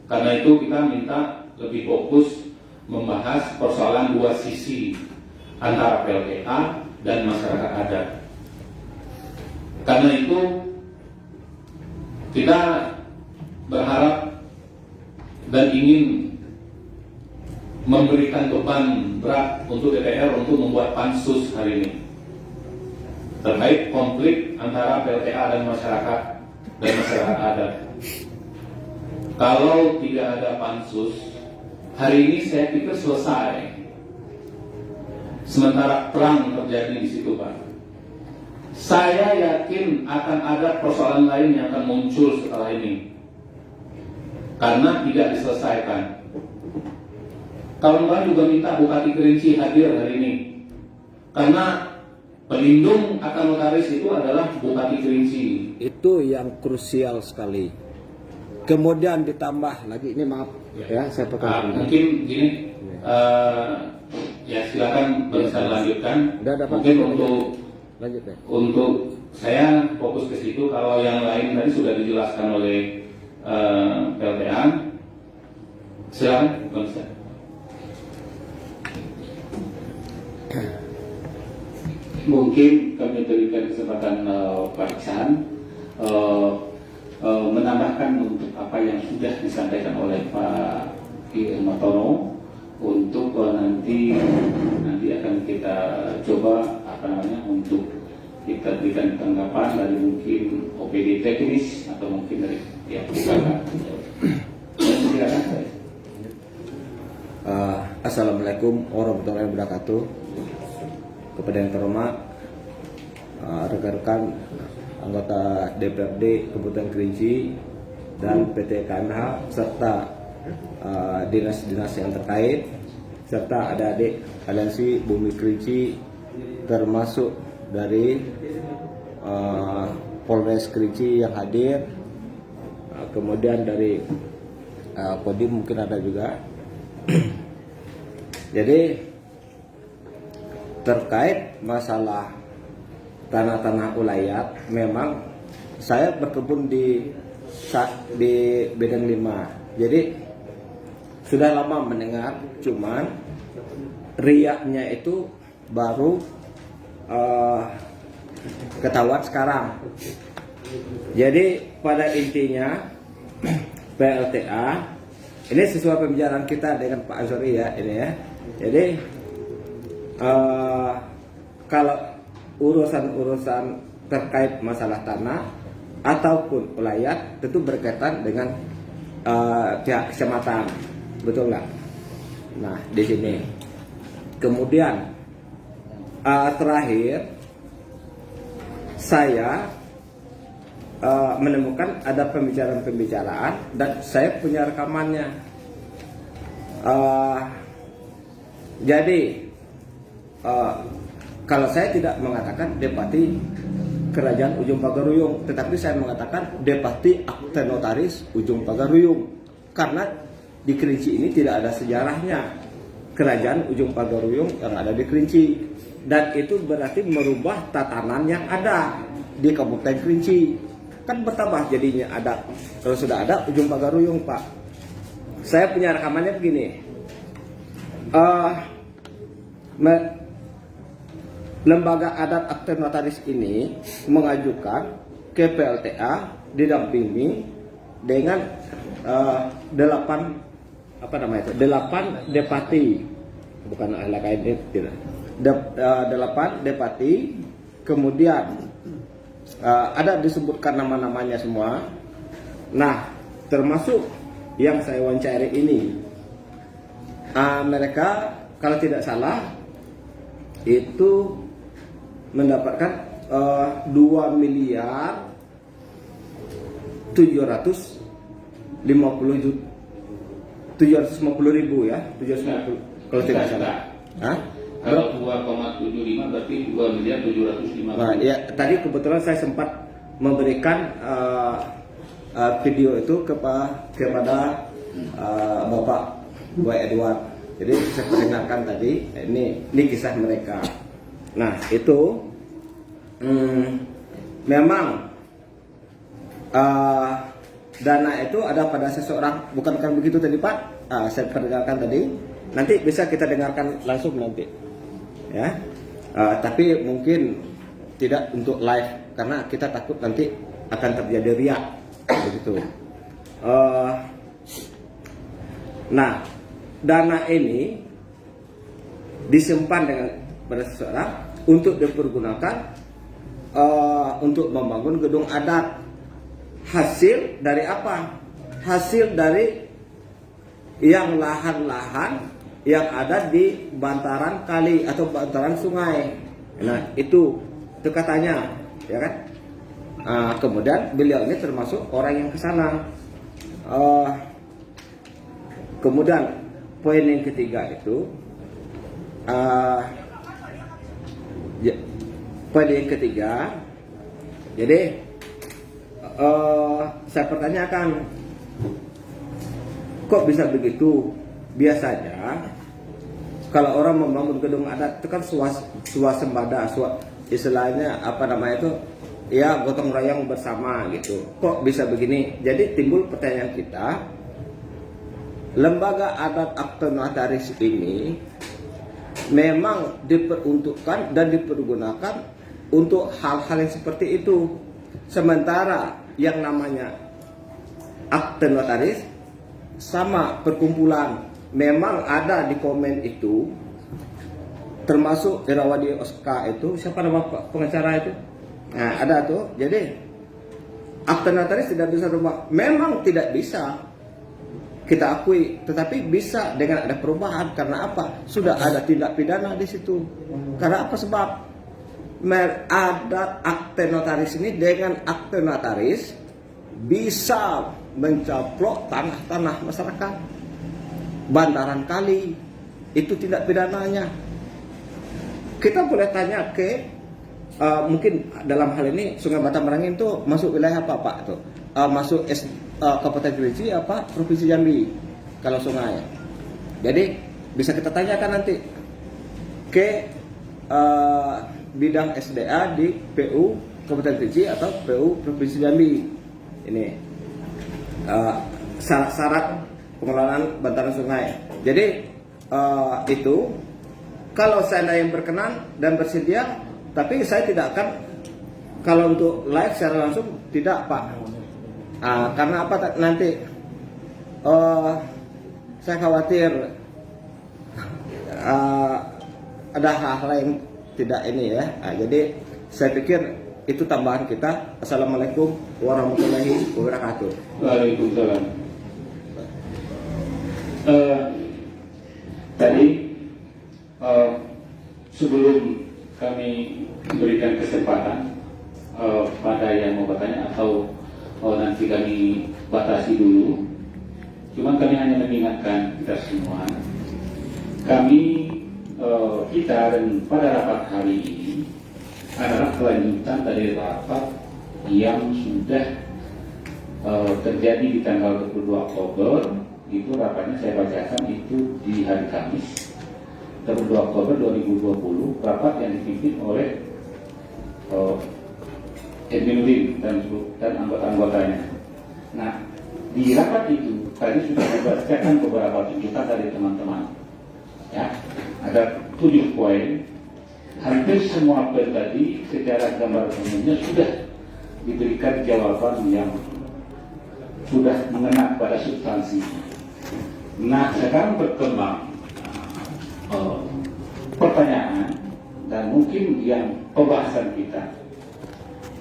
Speaker 5: Karena itu kita minta lebih fokus membahas persoalan dua sisi antara PLTA dan masyarakat adat. Karena itu kita berharap dan ingin memberikan beban berat untuk DPR untuk membuat pansus hari ini terkait konflik antara PLTA dan masyarakat adat. Kalau tidak ada pansus hari ini, saya pikir selesai. Sementara perang terjadi di situ, Pak. Saya yakin akan ada persoalan lain yang akan muncul setelah ini karena tidak diselesaikan. Kawan-kawan juga minta Bupati Kerinci hadir hari ini karena pelindung akta notaris itu adalah Bupati Kerinci.
Speaker 6: Itu yang krusial sekali. Kemudian ditambah lagi, ini maaf ya saya potong.
Speaker 5: Mungkin gini, ya silakan bisa lanjutkan. Mungkin
Speaker 6: lanjut ya.
Speaker 5: Untuk saya fokus ke situ. Kalau yang lain tadi sudah dijelaskan oleh PLTA.
Speaker 2: Silakan, Bang Ustaz. Mungkin kami berikan kesempatan Pak Iksan menambahkan untuk apa yang sudah disampaikan oleh Pak Matono, untuk nanti akan kita coba untuk kita berikan tanggapan dari mungkin OPD teknis atau mungkin dari pihak perusahaan. Silakan.
Speaker 6: Assalamualaikum warahmatullahi wabarakatuh. Kepada yang terhormat rekan-rekan anggota DPRD Kabupaten Kerinci dan PT KMH serta dinas-dinas yang terkait, serta adik-adik aliansi Bumi Kerinci, termasuk dari Polres Kerinci yang hadir, kemudian dari Kodim mungkin ada juga. Jadi terkait masalah tanah-tanah ulayat, memang saya berkebun di Bedeng 5. Jadi sudah lama mendengar, cuman riaknya itu baru ketahuan sekarang. Jadi pada intinya PLTA ini sesuai pembicaraan kita dengan Pak Azori ya ini ya. Jadi kalau urusan-urusan terkait masalah tanah ataupun ulayat tentu berkaitan dengan pihak kecamatan, betul nggak? Nah di sini kemudian terakhir saya menemukan ada pembicaraan dan saya punya rekamannya. Jadi kalau saya tidak mengatakan Depati Kerajaan Ujung Pagaruyung, tetapi saya mengatakan Depati Akte Notaris Ujung Pagaruyung, karena di Kerinci ini tidak ada sejarahnya Kerajaan Ujung Pagaruyung yang ada di Kerinci, dan itu berarti merubah tatanan yang ada di Kabupaten Kerinci. Kan bertambah jadinya ada, kalau sudah ada Ujung Pagaruyung, Pak. Saya punya rekamannya begini. Lembaga adat akte notaris ini mengajukan ke PLTA didampingi dengan 8 depati, bukan LKN tidak. 8 depati, kemudian ada disebutkan nama-namanya semua. Nah, termasuk yang saya wawancari ini, mereka kalau tidak salah itu mendapatkan 2 miliar 750 ribu ya, 750 kalau tidak salah. Hah?
Speaker 2: Kalau 2,75 berarti 2 miliar 750.
Speaker 6: Nah, ya tadi kebetulan saya sempat memberikan video itu kepada Bapak Boy Edward. Jadi saya perkenalkan tadi, ini kisah mereka. Nah itu memang dana itu ada pada seseorang, bukan begitu tadi Pak? Saya perkenalkan tadi. Nanti bisa kita dengarkan langsung nanti, ya. Tapi mungkin tidak untuk live karena kita takut nanti akan terjadi riak, begitu. Nah, dana ini disimpan dengan pada seseorang untuk dipergunakan untuk membangun gedung adat. Hasil dari apa? Hasil dari yang lahan-lahan yang ada di bantaran kali atau bantaran sungai. Nah, itu katanya, ya kan? Kemudian beliau ini termasuk orang yang ke sana. Kemudian poin yang ketiga itu poin yang ketiga, jadi saya pertanyakan, kok bisa begitu? Biasanya kalau orang membangun gedung adat itu kan swasembada, istilahnya apa namanya itu, ya gotong royong bersama gitu. Kok bisa begini? Jadi timbul pertanyaan kita, lembaga adat akte notaris ini memang diperuntukkan dan dipergunakan untuk hal-hal yang seperti itu. Sementara yang namanya akte notaris sama perkumpulan memang ada di komen itu, termasuk Irawadi Oska itu, siapa nama pengacara itu? Nah, ada tuh. Jadi akte notaris tidak bisa berubah. Memang tidak bisa, kita akui, tetapi bisa dengan ada perubahan. Karena apa? Sudah ada tindak pidana di situ. Karena apa? Sebab adat akte notaris ini, dengan akte notaris bisa mencaplok tanah-tanah masyarakat, bantaran kali, itu tindak pidananya. Kita boleh tanya ke mungkin dalam hal ini Sungai Batam-Merangin itu masuk wilayah apa Pak? Itu masuk Kabupaten Kerinci apa Provinsi Jambi kalau sungai. Jadi bisa kita tanyakan nanti ke bidang SDA di PU Kabupaten Kerinci atau PU Provinsi Jambi. Ini syarat pengelolaan bantaran sungai. Jadi itu kalau saya yang berkenan dan bersedia, tapi saya tidak akan, kalau untuk live secara langsung tidak Pak. Karena apa nanti saya khawatir ada hal-hal yang tidak ini ya. Jadi saya pikir itu tambahan kita. Assalamualaikum warahmatullahi wabarakatuh.
Speaker 2: Waalaikumsalam. Tadi sebelum kami berikan kesempatan pada yang mau bertanya atau nanti kami batasi dulu, cuman kami hanya mengingatkan kita semua, kita dan pada rapat hari ini adalah kelanjutan dari rapat yang sudah terjadi di tanggal 22 Oktober. Itu rapatnya saya bacakan itu di hari Kamis 22 Oktober 2020, rapat yang dipimpin oleh Edminuddin dan anggota-anggotanya. Nah, di rapat itu tadi sudah dibacakan beberapa tuntutan dari teman-teman. Ya, ada 7 poin. Hampir semua poin tadi secara gambar umumnya sudah diberikan jawaban yang sudah mengena pada substansi. Nah, sekarang berkembang pertanyaan dan mungkin yang pembahasan kita,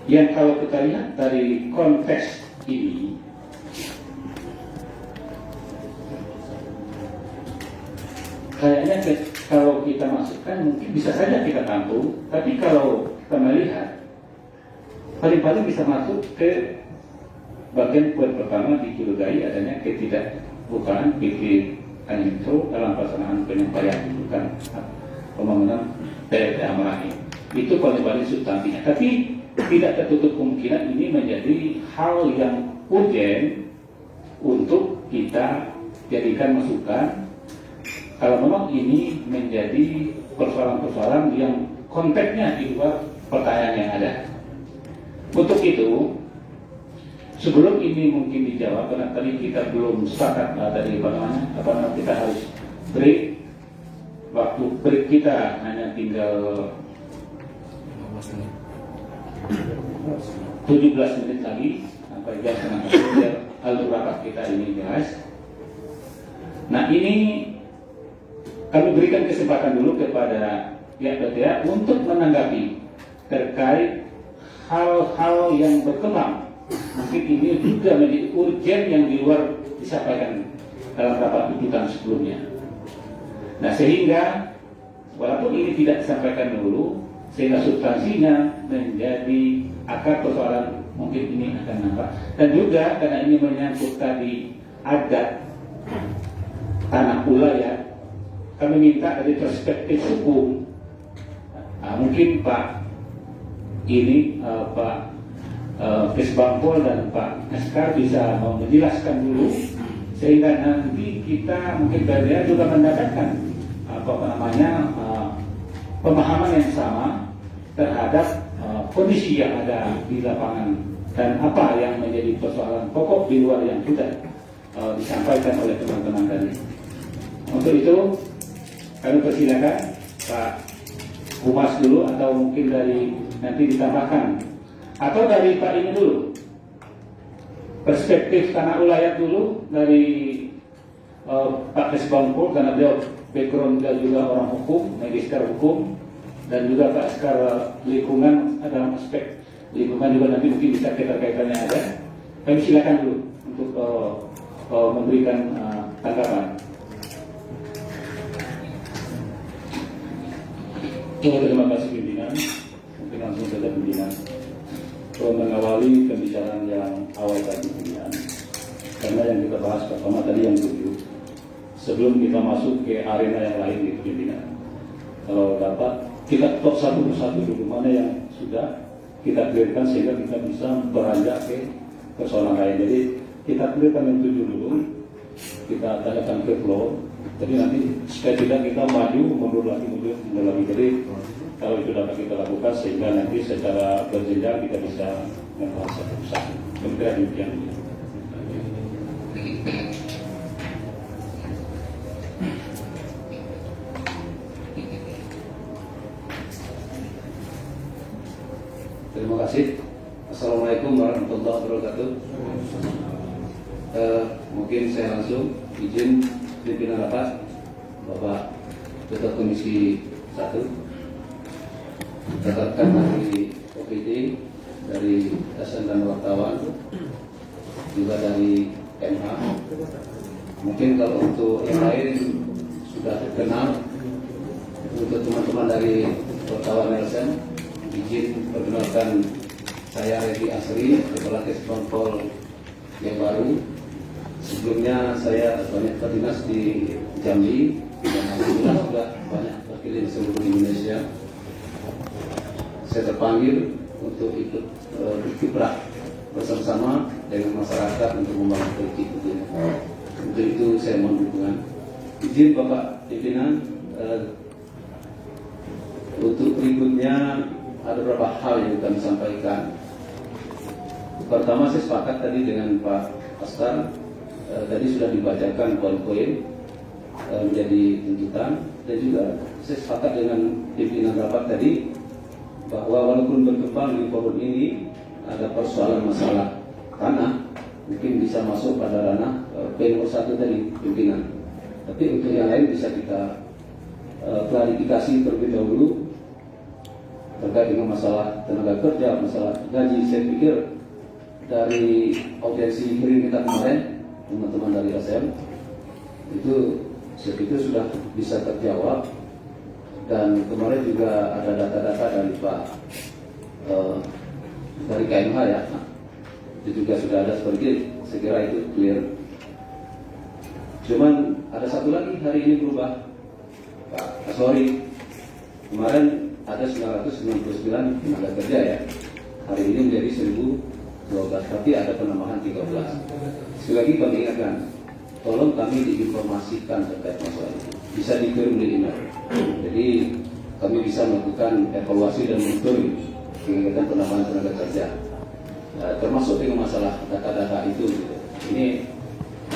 Speaker 2: yang kalau kita lihat dari konteks ini, kayaknya kalau kita masukkan mungkin bisa saja kita tampung, tapi kalau kita melihat paling-paling bisa masuk ke bagian poin pertama, dicurigai adanya ketidakbukaan PT Anintro dalam pelaksanaan penyampaian bukan pembangunan PLTA Merangin. Itu paling-paling substansinya, tapi tidak tertutup kemungkinan ini menjadi hal yang urgen untuk kita jadikan masukan kalau memang ini menjadi persoalan-persoalan yang konteksnya di luar pertanyaan yang ada. Untuk itu, sebelum ini mungkin dijawab, karena tadi kita belum sepakat dari apa kita harus break. Waktu break kita hanya tinggal 17 menit lagi sampai jam setengah biar alur rapat kita ini jelas. Nah, ini kami berikan kesempatan dulu kepada pihak PTA untuk menanggapi terkait hal-hal yang berkembang. Mungkin ini juga menjadi urgen yang di luar disampaikan dalam rapat tuntutan sebelumnya. Nah, sehingga walaupun ini tidak disampaikan dulu, sehingga substansinya menjadi akar persoalan mungkin ini akan nampak. Dan juga karena ini menyangkut tadi adat tanah wilayah, kami minta dari perspektif hukum. Mungkin Pak Kesbangpol dan Pak Askar bisa menjelaskan dulu, sehingga nanti kita mungkin BDA juga mendapatkan pemahaman yang sama terhadap kondisi yang ada di lapangan dan apa yang menjadi persoalan pokok di luar yang sudah disampaikan oleh teman-teman tadi. Untuk itu kami persilakan Pak Humas dulu, atau mungkin dari nanti ditambahkan, atau dari Pak ini dulu, perspektif tanah ulayat dulu dari Pak Kesbangpol, karena beliau background juga orang hukum, magister hukum, dan juga Pak secara lingkungan, dalam aspek lingkungan juga nanti mungkin bisa keterkaitannya ada. Kami silakan dulu untuk memberikan tanggapan.
Speaker 5: Terima kasih pimpinan. Mungkin langsung saja pimpinan mengawali pembicaraan yang awal tadi pimpinan. Karena yang kita bahas pertama tadi yang 7. Sebelum kita masuk ke arena yang lain gitu pimpinan. Kalau dapat kita top satu persatu dulu mana yang sudah kita clearkan sehingga kita bisa beranjak ke persoalan lain. Jadi kita clearkan yang 7 dulu. Kita tanyakan ke flow. Jadi nanti supaya tidak kita maju mundur lagi. Jadi kalau itu dapat kita lakukan sehingga nanti secara berjenjang kita bisa membahas satu-satu. Kira-kira demikian.
Speaker 7: Terima kasih. Assalamualaikum warahmatullahi wabarakatuh. Mungkin saya langsung izin pimpinan rapat Bapak Ketua Komisi 1, rekan dari OPD, dari Dasan dan Wartawan, juga dari MH. Mungkin kalau untuk yang lain sudah kenal. Untuk teman-teman dari Wartawan Nelson, izin perkenalkan saya Redi Asri, Kepala Kesbangpol yang baru. Sebelumnya saya banyak berdinas di Jambi dan alhamdulillah sudah banyak berkeliling di seluruh Indonesia. Saya terpanggil untuk ikut berkiprah bersama-sama dengan masyarakat untuk membangun politik tentunya. Untuk itu saya mohon dukungan. Izin Bapak Pimpinan, untuk berikutnya ada beberapa hal yang kami sampaikan. Pertama, saya sepakat tadi dengan Pak Astar. Tadi sudah dibacakan poin-poin menjadi tuntutan, dan juga saya sepakat dengan pimpinan rapat tadi bahwa walaupun berkembang di forum ini ada persoalan masalah tanah, mungkin bisa masuk pada ranah P1 tadi pimpinan. Tapi untuk yang lain bisa kita klarifikasi terlebih dahulu terkait dengan masalah tenaga kerja, masalah gaji. Saya pikir dari audiensi hearing kita kemarin, teman-teman dari ASEM itu saya pikir sudah bisa terjawab, dan kemarin juga ada data-data dari Pak dari KMH ya, itu juga sudah ada seperti itu. Saya kira itu clear. Cuman ada satu lagi hari ini berubah, Pak Asori. Kemarin ada 999 tenaga kerja ya, hari ini menjadi 1012, tapi ada penambahan 13. Sekali lagi kami ingatkan, tolong kami diinformasikan terkait masalah itu. Bisa dikirim di email. Jadi kami bisa melakukan evaluasi dan monitoring kegiatan penambahan tenaga kerja, termasuk dengan masalah data-data itu. Gitu. Ini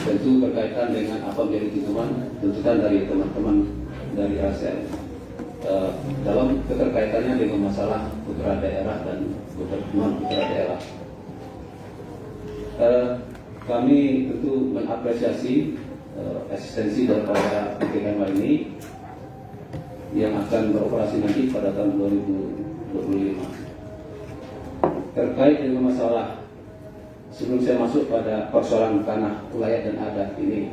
Speaker 7: tentu berkaitan dengan apa menjadi tuntutan dari teman-teman dari ASEAN dalam keterkaitannya dengan masalah putra daerah dan non-putra daerah. Kami tentu mengapresiasi eksistensi daripada PKMA ini yang akan beroperasi nanti pada tahun 2025. Terkait dengan masalah, sebelum saya masuk pada persoalan tanah ulayat dan adat ini,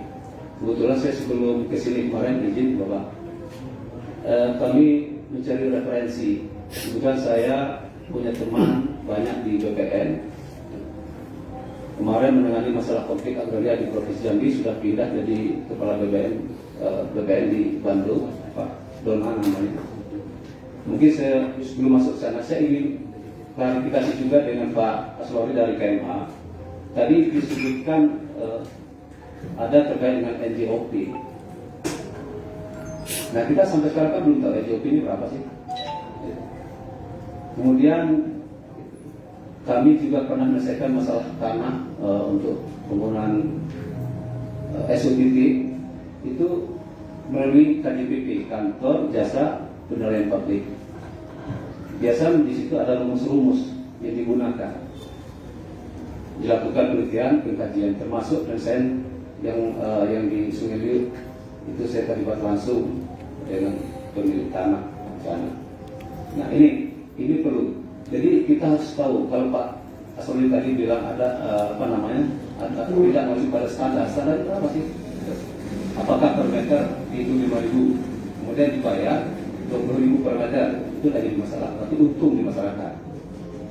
Speaker 7: kebetulan saya sebelum kesini kemarin izin Bapak, kami mencari referensi. Kebetulan saya punya teman banyak di BPN. Kemarin menangani masalah konflik agraria di Provinsi Jambi, sudah pindah jadi kepala BPN di Bandung, Pak Donan namanya. Mungkin saya sebelum masuk sana, saya ingin klarifikasi juga dengan Pak Aslori dari KMA. Tadi disebutkan ada terkait dengan NJOP. Nah, kita sampai sekarang kan belum tahu NJOP ini berapa sih. Kemudian kami juga pernah menyelesaikan masalah tanah untuk penggunaan SOTT itu melalui KJPP, Kantor Jasa Penilaian Publik. Biasa di situ ada rumus-rumus yang digunakan. Dilakukan penelitian, pengkajian, termasuk desain yang di Sungai Liut itu saya terlibat langsung dengan pemilik tanah sana. Nah ini perlu. Jadi kita harus tahu kalau Pak Asroli tadi bilang ada ada tidak masuk pada standar. Standar itu apa sih? Apakah per meter itu 5.000, kemudian dibayar 20.000 per meter, itu tadi masalah. Tapi untung di masyarakat.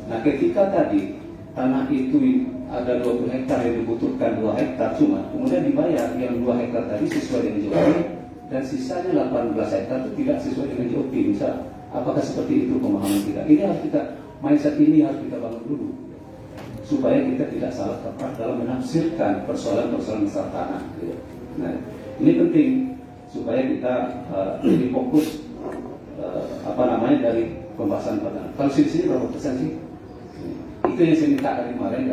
Speaker 7: Nah ketika tadi tanah itu ada 20 hektar yang dibutuhkan 2 hektar cuma, kemudian dibayar yang 2 hektar tadi sesuai dengan JOP dan sisanya 18 hektar itu tidak sesuai dengan JOP. Misal, apakah seperti itu pemahaman kita? Ini harus kita, mindset ini harus kita bangun dulu supaya kita tidak salah kaprah dalam menafsirkan persoalan-persoalan masalah tanah. Gitu. Nah, ini penting supaya kita lebih fokus dari pembahasan tanah. Kalau di sini berapa persen sih? Itu yang saya minta dari kemarin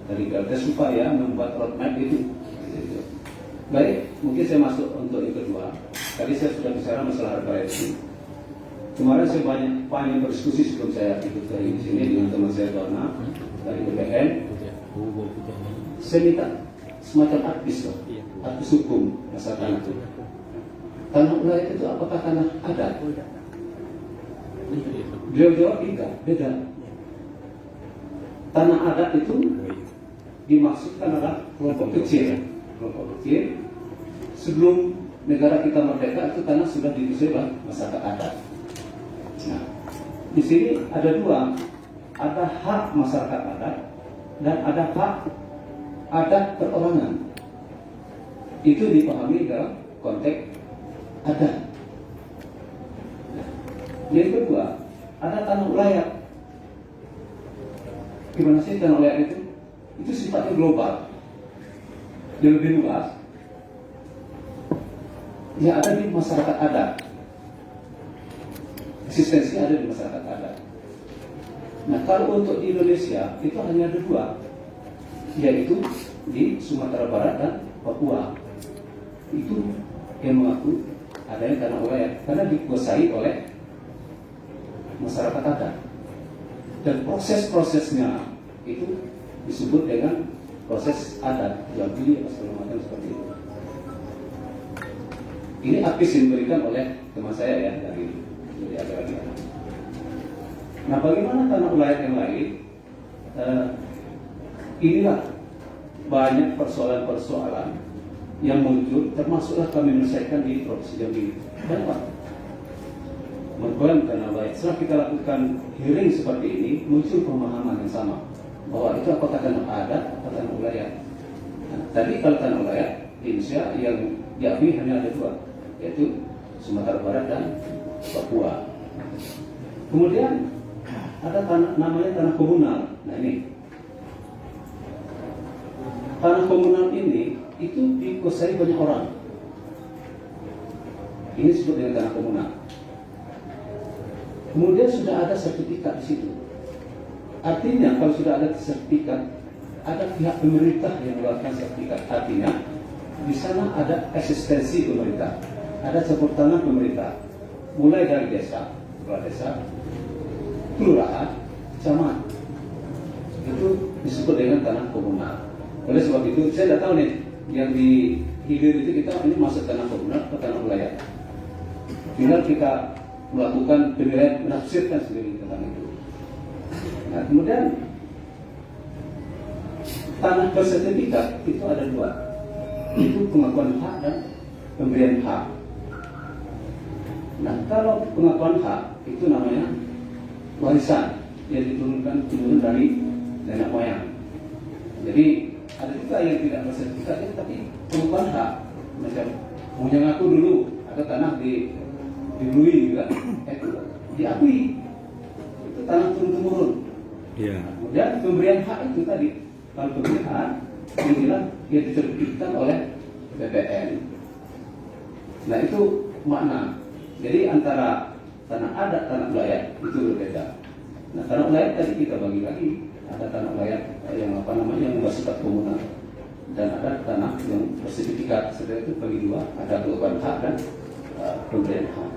Speaker 7: dari BLT supaya membuat roadmap itu. Baik, mungkin saya masuk untuk yang kedua. Tadi saya sudah bicara masalah harga revisi. Kemarin saya banyak berdiskusi sebelum saya ikut dari sini dengan teman saya Dona dari UPN. Saya minta semacam advis hukum masalah tanah itu. Tanah wilayah itu apakah tanah adat? Beliau jawab tidak, beda. Tanah adat itu dimaksudkan adalah kelompok kecil. Sebelum negara kita merdeka itu tanah sudah dikuasai oleh masyarakat adat. Nah, di sini ada dua, ada hak masyarakat adat dan ada hak adat perorangan. Itu dipahami dalam konteks adat. Nah, yang kedua, ada tanah wilayah. Gimana sih tanah wilayah itu? Itu sifatnya global. Dia lebih luas. Ya ada di masyarakat adat. Eksistensi ada di masyarakat adat. Nah kalau untuk di Indonesia itu hanya ada dua, yaitu di Sumatera Barat dan Papua. Itu yang mengaku adanya tanah wilayah karena dikuasai oleh masyarakat adat. Dan proses-prosesnya itu disebut dengan proses adat, jual beli atau segala macam seperti itu. Ini advis yang diberikan oleh teman saya ya dari agraria. Nah, bagaimana tanah wilayah yang lain? Inilah banyak persoalan-persoalan yang muncul, termasuklah kami menyelesaikan di Provinsi Jambi. Kenapa? Mengklaim tanah wilayah. Setelah kita lakukan hearing seperti ini, muncul pemahaman yang sama bahwa itu apakah tanah adat atau tanah wilayah. Nah, tadi kalau tanah wilayah di Indonesia yang diakui hanya ada dua, yaitu Sumatera Barat dan Papua. Kemudian ada namanya tanah komunal. Nah ini tanah komunal ini itu dikuasai banyak orang. Ini disebut dengan tanah komunal. Kemudian sudah ada sertifikat di situ. Artinya kalau sudah ada sertifikat, ada pihak pemerintah yang mengeluarkan sertifikat. Artinya di sana ada eksistensi pemerintah, ada campur tangan pemerintah, mulai dari desa, kepala desa, kelurahan, kecamatan. Itu disebut dengan tanah komunal. Oleh sebab itu saya tidak tahu nih yang di hilir itu kita ini masuk tanah komunal atau tanah wilayah. Tinggal kita melakukan penilaian, menafsirkan sendiri tentang itu. Nah, kemudian tanah bersertifikat itu ada dua, itu pengakuan hak dan pemberian hak. Nah, kalau pengakuan hak itu namanya warisan yang diturunkan dari nenek moyang. Jadi ada juga yang tidak bersertifikat tapi pengakuan hak, macam moyang aku dulu ada tanah dibeli juga, itu diakui, itu tanah turun-temurun.
Speaker 6: Ya.
Speaker 7: Kemudian pemberian hak itu tadi, kalau pemberian hak inilah yang diterbitkan oleh BPN. Nah itu makna. Jadi antara tanah adat, tanah wilayah itu berbeda. Nah tanah wilayah tadi kita bagi lagi, ada tanah wilayah yang yang bersifat komunal. dan ada tanah yang bersertifikat. Setelah itu bagi dua, ada perubahan hak dan pemberian hak.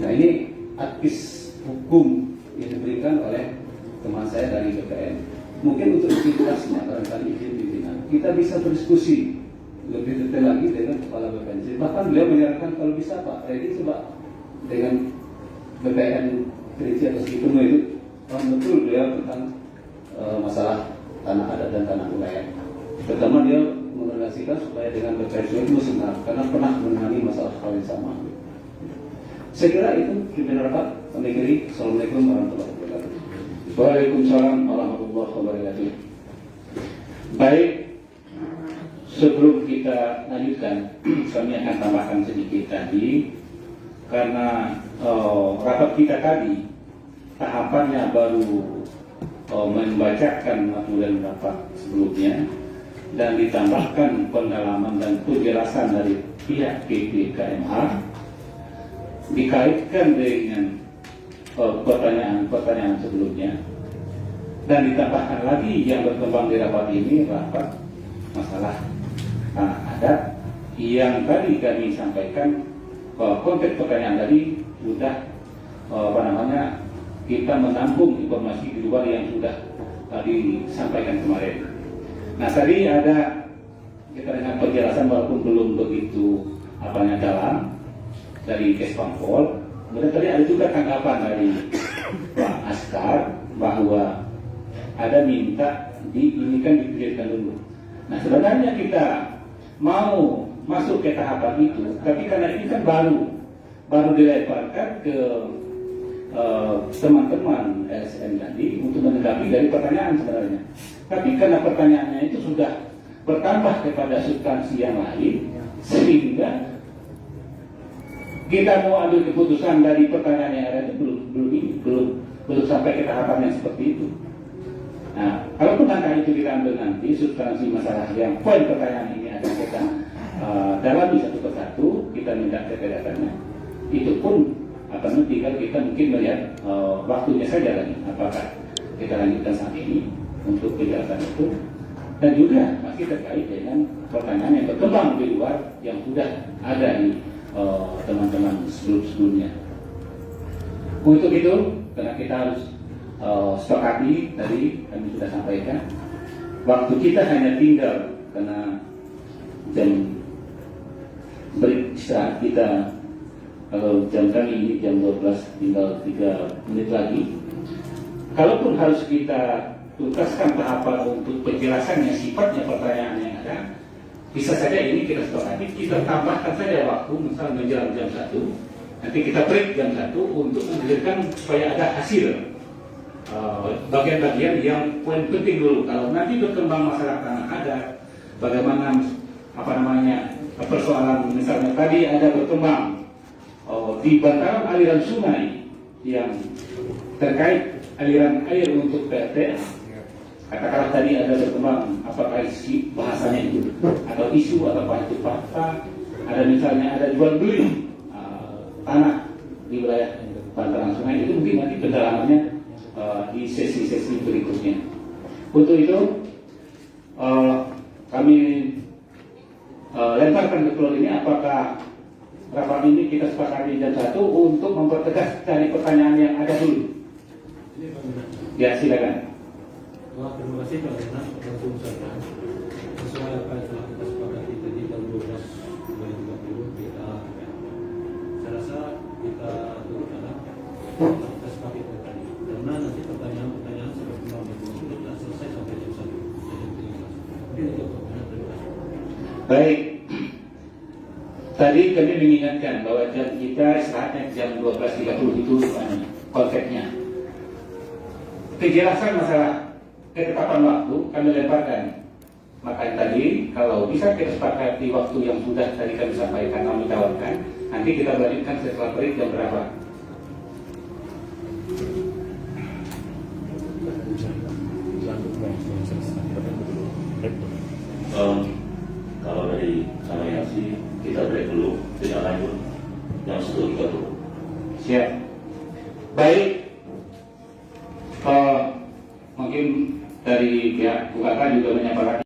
Speaker 7: Nah, ini advis hukum yang diberikan oleh teman saya dari BPN. Mungkin untuk aktivitasnya barangkali izin pimpinan, kita bisa berdiskusi lebih detail lagi dengan kepala BPN. Bahkan beliau menyarankan kalau bisa Pak Reddy coba dengan BPN Kerinci atau Situbondo itu betul beliau tentang masalah tanah adat dan tanah wilayah. Pertama dia merealisasikan supaya dengan BPN Situbondo sebenarnya karena pernah menangani masalah hal yang sama. Saya kira itu pimpinan rapat. Kami kiri. Assalamualaikum warahmatullahi wabarakatuh.
Speaker 2: Waalaikumsalam warahmatullahi wabarakatuh. Baik, sebelum kita lanjutkan, kami akan tambahkan sedikit tadi karena rapat kita tadi tahapannya baru membacakan materi rapat sebelumnya dan ditambahkan pendalaman dan penjelasan dari pihak PPKMH dikaitkan dengan pertanyaan-pertanyaan sebelumnya dan ditambahkan lagi yang berkembang di rapat ini rapat masalah tanah adat yang tadi kami sampaikan konteks pertanyaan tadi sudah kita menampung informasi di luar yang sudah disampaikan kemarin. Nah, tadi ada kita dengan penjelasan walaupun belum begitu dalam dari Kesbangpol. Kemudian tadi ada juga tanggapan dari Pak Askar bahwa ada minta ini kan dipikirkan dulu. Nah, sebenarnya kita mau masuk ke tahapan itu, tapi karena ini kan baru dilemparkan ke teman-teman LSM tadi untuk menanggapi dari pertanyaan sebenarnya. Tapi karena pertanyaannya itu sudah bertambah kepada substansi yang lain, sehingga kita mau ambil keputusan dari pertanyaan yang ada itu belum sampai ke tahapan yang seperti itu. Nah, kalaupun langkah itu kita ambil nanti, substansi masalah yang poin pertanyaan ini akan kita dalami satu persatu, kita minta data-datanya. Itu pun akan tinggal kita mungkin melihat waktunya saja lagi, apakah kita lanjutkan saat ini untuk penjelasan itu, dan juga masih terkait dengan pertanyaan yang berkembang di luar yang sudah ada di teman-teman sebelumnya. Untuk itu, karena kita harus sepakati tadi kami sudah sampaikan, waktu kita hanya tinggal karena jam beristirahat kita, kalau jam kami ini jam 12 tinggal 3 menit lagi. Kalaupun harus kita tuntaskan tahapan untuk penjelasannya, sifatnya pertanyaan yang ada, bisa saja ini kita sepakati, kita tambahkan saja waktu, misalnya menjelang jam 1, nanti kita break jam 1 untuk menghadirkan supaya ada hasil bagian-bagian yang poin penting dulu. Kalau nanti berkembang masalah tanah adat, bagaimana persoalan misalnya tadi ada berkembang di bantaran aliran sungai yang terkait aliran air untuk PLTA. Katakanlah tadi ada berkembang apakah isi bahasanya itu atau isu atau apa itu fakta, ada misalnya ada jual beli tanah di wilayah bantaran sungai, itu mungkin nanti pendalamannya di sesi-sesi berikutnya. Untuk itu kami lemparkan ke floor ini, apakah rapat ini kita sepakati jam 1 untuk mempertegas dari pertanyaan yang ada dulu. Ya, silakan.
Speaker 8: Terima kasih Pak Renat, langsung saja. Sesuai apa yang telah kita sepakati tadi jam 12.30 kita, saya rasa kita turut dalam kita sepakati tadi. Karena nanti pertanyaan-pertanyaan seperti sudah tidak selesai sampai jam 1. Mungkin untuk pertanyaan terima kasih.
Speaker 2: Baik. Tadi kami mengingatkan bahwa jam kita saatnya jam 12.30 itu konsepnya. Kejelasan masalah ketetapan waktu kami lemparkan. Maka tadi kalau bisa kita sepakati waktu yang sudah tadi kami sampaikan, kami tawarkan, nanti kita lanjutkan setelah break jam berapa.
Speaker 4: Kalau dari saya sih kita break dulu, tidak lanjut yang 1.30.
Speaker 2: Siap. Baik. Mungkin dari pihak UKK juga menyampaikan